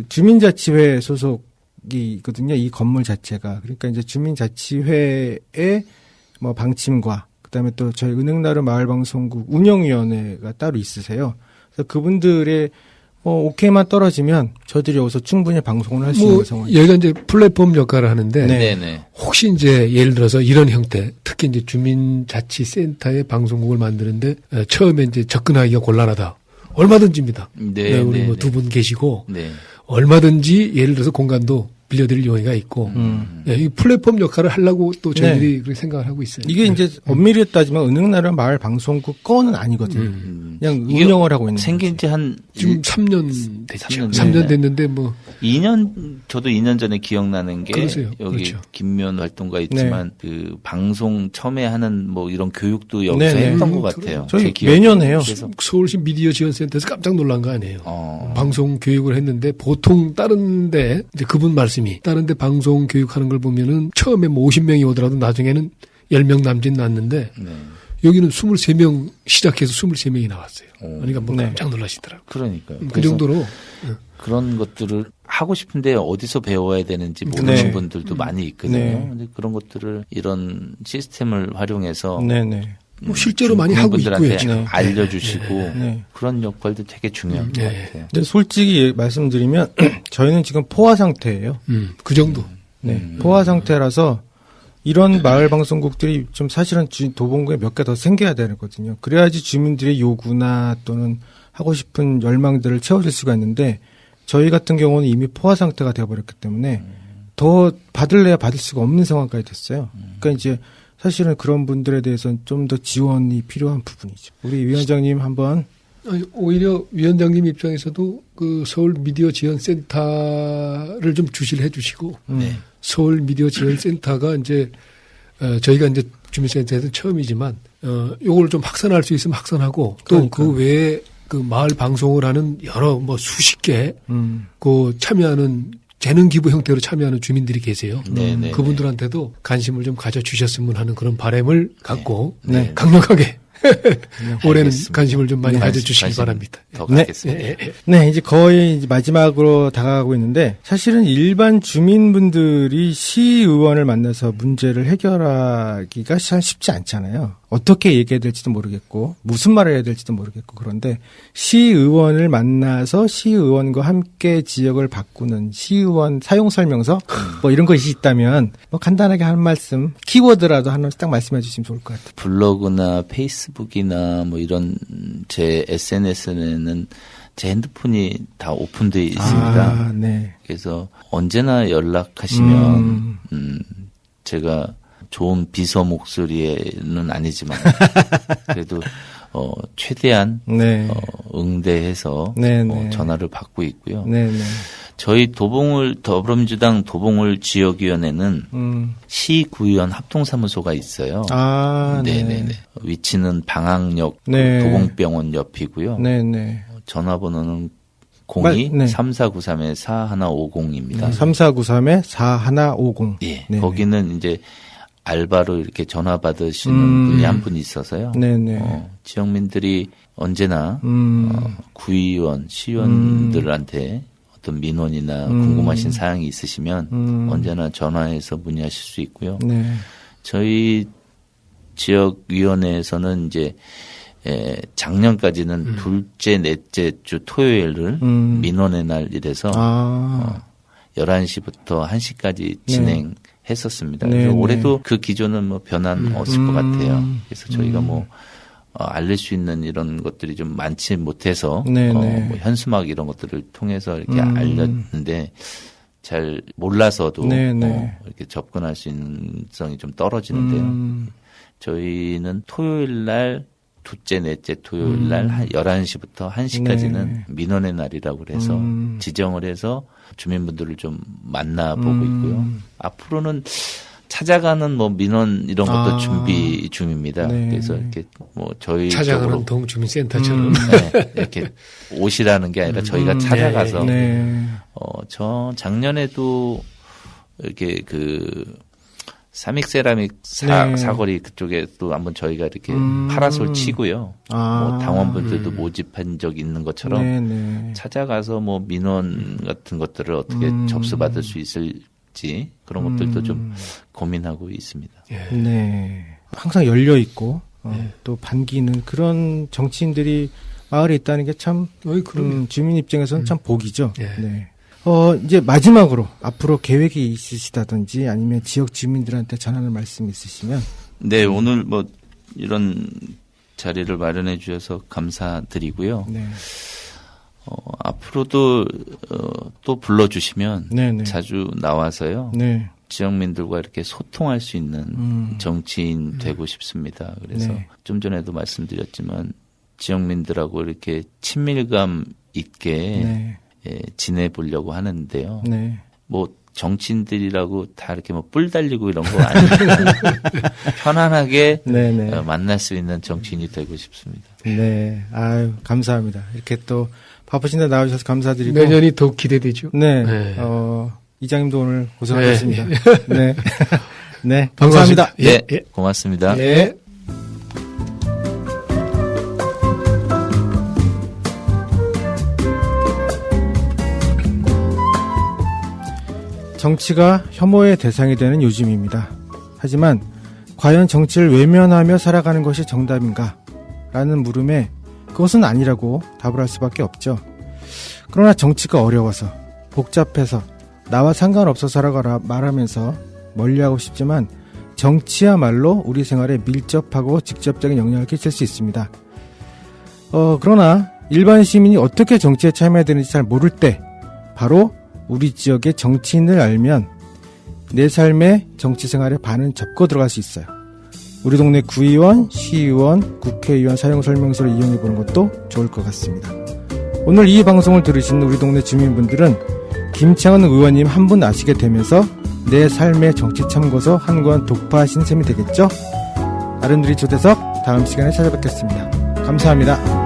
Speaker 1: 주민자치회 소속이거든요. 이 건물 자체가. 그러니까 이제 주민자치회의 뭐 방침과 그다음에 또 저희 은행나루 마을방송국 운영위원회가 따로 있으세요. 그래서 그분들의 오케이만 떨어지면 저희들이 여기서 충분히 방송을 할 수 있는 상황이에요.
Speaker 2: 여기가 이제 플랫폼 역할을 하는데
Speaker 3: 네.
Speaker 2: 혹시 이제 예를 들어서 이런 형태, 특히 이제 주민자치센터의 방송국을 만드는데 처음에 이제 접근하기가 곤란하다. 얼마든지입니다. 우리 뭐 두 분 계시고 얼마든지 예를 들어서 공간도 빌려드릴 용의가 있고 이 플랫폼 역할을 하려고 또 저희들이 그렇게 생각을 하고 있어요.
Speaker 1: 이게 이제 엄밀히 따지면 은행나루 마을 방송국 거는 아니거든요. 그냥 운영을 하고 있는
Speaker 3: 생긴 지
Speaker 2: 지금 3년 됐죠.
Speaker 3: 3년
Speaker 2: 됐는데 뭐
Speaker 3: 2년 저도 2년 전에 기억나는 게
Speaker 2: 그러세요.
Speaker 3: 여기
Speaker 2: 그렇죠.
Speaker 3: 김면 활동가 있지만 그 방송 처음에 하는 뭐 이런 교육도 여기서 했던 것 같아요.
Speaker 1: 저희 매년 해요.
Speaker 2: 서울시 미디어 지원센터에서 깜짝 놀란 거 아니에요. 방송 교육을 했는데 보통 다른데 이제 그분 말씀이 다른데 방송 교육하는 걸 보면은 처음에 뭐 50명이 오더라도 나중에는 10명 남짓 났는데 여기는 23명 시작해서 23명이 나왔어요. 그러니까 뭐 깜짝 놀라시더라고요.
Speaker 3: 그러니까요.
Speaker 2: 그 정도로
Speaker 3: 그런 것들을 하고 싶은데 어디서 배워야 되는지 모르는 분들도 많이 있거든요. 근데 그런 것들을 이런 시스템을 활용해서
Speaker 2: 뭐 실제로 많이 하고 있고요.
Speaker 3: 알려주시고 그런 역할도 되게 중요한 것 같아요.
Speaker 1: 근데 솔직히 말씀드리면 저희는 지금 포화 상태예요.
Speaker 2: 그 정도.
Speaker 1: 포화 상태라서 이런 마을 방송국들이 좀 사실은 도봉구에 몇 개 더 생겨야 되거든요. 그래야지 주민들의 요구나 또는 하고 싶은 열망들을 채워줄 수가 있는데 저희 같은 경우는 이미 포화 상태가 되어버렸기 때문에 더 받을래야 받을 수가 없는 상황까지 됐어요. 그러니까 이제 사실은 그런 분들에 대해서는 좀 더 지원이 필요한 부분이죠. 우리 위원장님 한번.
Speaker 2: 오히려 위원장님 입장에서도 그 서울 미디어 지원센터를 좀 주시를 해주시고 서울 미디어 지원센터가 이제 저희가 이제 주민센터에서는 처음이지만 요걸 좀 확산할 수 있으면 확산하고 또 그 외에 그 마을 방송을 하는 여러 뭐 수십 개 그 참여하는 재능 기부 형태로 참여하는 주민들이 계세요. 그분들한테도 관심을 좀 가져주셨으면 하는 그런 바람을 갖고 강력하게 올해는 관심을 좀 많이 가져주시기 바랍니다.
Speaker 3: 더 갖겠습니다.
Speaker 1: 네, 이제 거의 이제 마지막으로 다가가고 있는데 사실은 일반 주민분들이 시의원을 만나서 문제를 해결하기가 참 쉽지 않잖아요. 어떻게 얘기해야 될지도 모르겠고 무슨 말을 해야 될지도 모르겠고 그런데 시의원을 만나서 시의원과 함께 지역을 바꾸는 시의원 사용설명서 뭐 이런 것이 있다면 뭐 간단하게 한 말씀 키워드라도 하나 딱 말씀해 주시면 좋을 것 같아요.
Speaker 3: 블로그나 페이스북이나 뭐 이런 제 SNS에는 제 핸드폰이 다 오픈되어 있습니다. 그래서 언제나 연락하시면 제가 좋은 비서 목소리는 아니지만 그래도 최대한 응대해서 전화를 받고 있고요. 저희 더불어민주당 도봉을 지역위원회는 시구의원 합동사무소가 있어요. 위치는 방학역 도봉병원 옆이고요. 전화번호는 02-3493-4150입니다.
Speaker 1: 3493-4150.
Speaker 3: 예. 거기는 이제 알바로 이렇게 전화 받으시는 분이 한 분 있어서요. 지역민들이 언제나 구의원, 시의원들한테 어떤 민원이나 궁금하신 사항이 있으시면 언제나 전화해서 문의하실 수 있고요.
Speaker 1: 네.
Speaker 3: 저희 지역위원회에서는 이제 작년까지는 둘째, 넷째 주 토요일을 민원의 날이라서 11시부터 1시까지 진행했었습니다.
Speaker 1: 네.
Speaker 3: 그래서
Speaker 1: 네.
Speaker 3: 올해도 그 기조는 뭐 변함 없을 것 같아요. 그래서 저희가 뭐 알릴 수 있는 이런 것들이 좀 많지 못해서 뭐 현수막 이런 것들을 통해서 이렇게 알렸는데 잘 몰라서도 이렇게 접근할 수 있는 성이 좀 떨어지는데요. 저희는 토요일 날 둘째, 넷째 토요일 날 11시부터 1시까지는 민원의 날이라고 그래서 지정을 해서 주민분들을 좀 만나보고 있고요. 앞으로는 찾아가는 뭐 민원 이런 것도 준비 중입니다. 그래서 이렇게 뭐 저희
Speaker 2: 찾아가는 동주민센터처럼
Speaker 3: 이렇게 오시라는 게 아니라 저희가 찾아가서 저 작년에도 이렇게 그 삼익세라믹 사거리 그쪽에 또 한번 저희가 이렇게 파라솔 치고요. 뭐 당원분들도 모집한 적 있는 것처럼 찾아가서 뭐 민원 같은 것들을 어떻게 접수받을 수 있을지 그런 것들도 좀 고민하고 있습니다.
Speaker 1: 네. 항상 열려 있고 또 반기는 그런 정치인들이 마을에 있다는 게 참 주민 입장에서는 참 복이죠. 네. 이제 마지막으로 앞으로 계획이 있으시다든지 아니면 지역 주민들한테 전하는 말씀 있으시면.
Speaker 3: 네, 오늘 뭐 이런 자리를 마련해 주셔서 감사드리고요.
Speaker 1: 네.
Speaker 3: 앞으로도 또 불러주시면
Speaker 1: 네네.
Speaker 3: 자주 나와서요.
Speaker 1: 네.
Speaker 3: 지역민들과 이렇게 소통할 수 있는 정치인 되고 싶습니다. 그래서 좀 전에도 말씀드렸지만 지역민들하고 이렇게 친밀감 있게 지내보려고 하는데요. 뭐 정치인들이라고 다 이렇게 뭐 뿔 달리고 이런 거 아니니까 편안하게 만날 수 있는 정치인이 되고 싶습니다.
Speaker 1: 네, 아유 감사합니다. 이렇게 또 바쁘신데 나와주셔서 감사드리고
Speaker 2: 내년이 더욱 기대되죠.
Speaker 1: 네, 이장님도 오늘 고생하셨습니다. 네, 네,
Speaker 2: 반갑습니다.
Speaker 1: 감사합니다.
Speaker 3: 네, 고맙습니다.
Speaker 2: 네.
Speaker 1: 정치가 혐오의 대상이 되는 요즘입니다. 하지만 과연 정치를 외면하며 살아가는 것이 정답인가? 라는 물음에 그것은 아니라고 답을 할 수밖에 없죠. 그러나 정치가 어려워서 복잡해서 나와 상관없어서라고 말하면서 멀리하고 싶지만 정치야말로 우리 생활에 밀접하고 직접적인 영향을 끼칠 수 있습니다. 그러나 일반 시민이 어떻게 정치에 참여해야 되는지 잘 모를 때 바로 우리 지역의 정치인을 알면 내 삶의 정치 생활에 반은 접고 들어갈 수 있어요. 우리 동네 구의원, 시의원, 국회의원 사용설명서를 이용해보는 것도 좋을 것 같습니다. 오늘 이 방송을 들으신 우리 동네 주민분들은 김창원 의원님 한 분 아시게 되면서 내 삶의 정치 참고서 한 권 독파하신 셈이 되겠죠? 아름드리 초대석 다음 시간에 찾아뵙겠습니다. 감사합니다.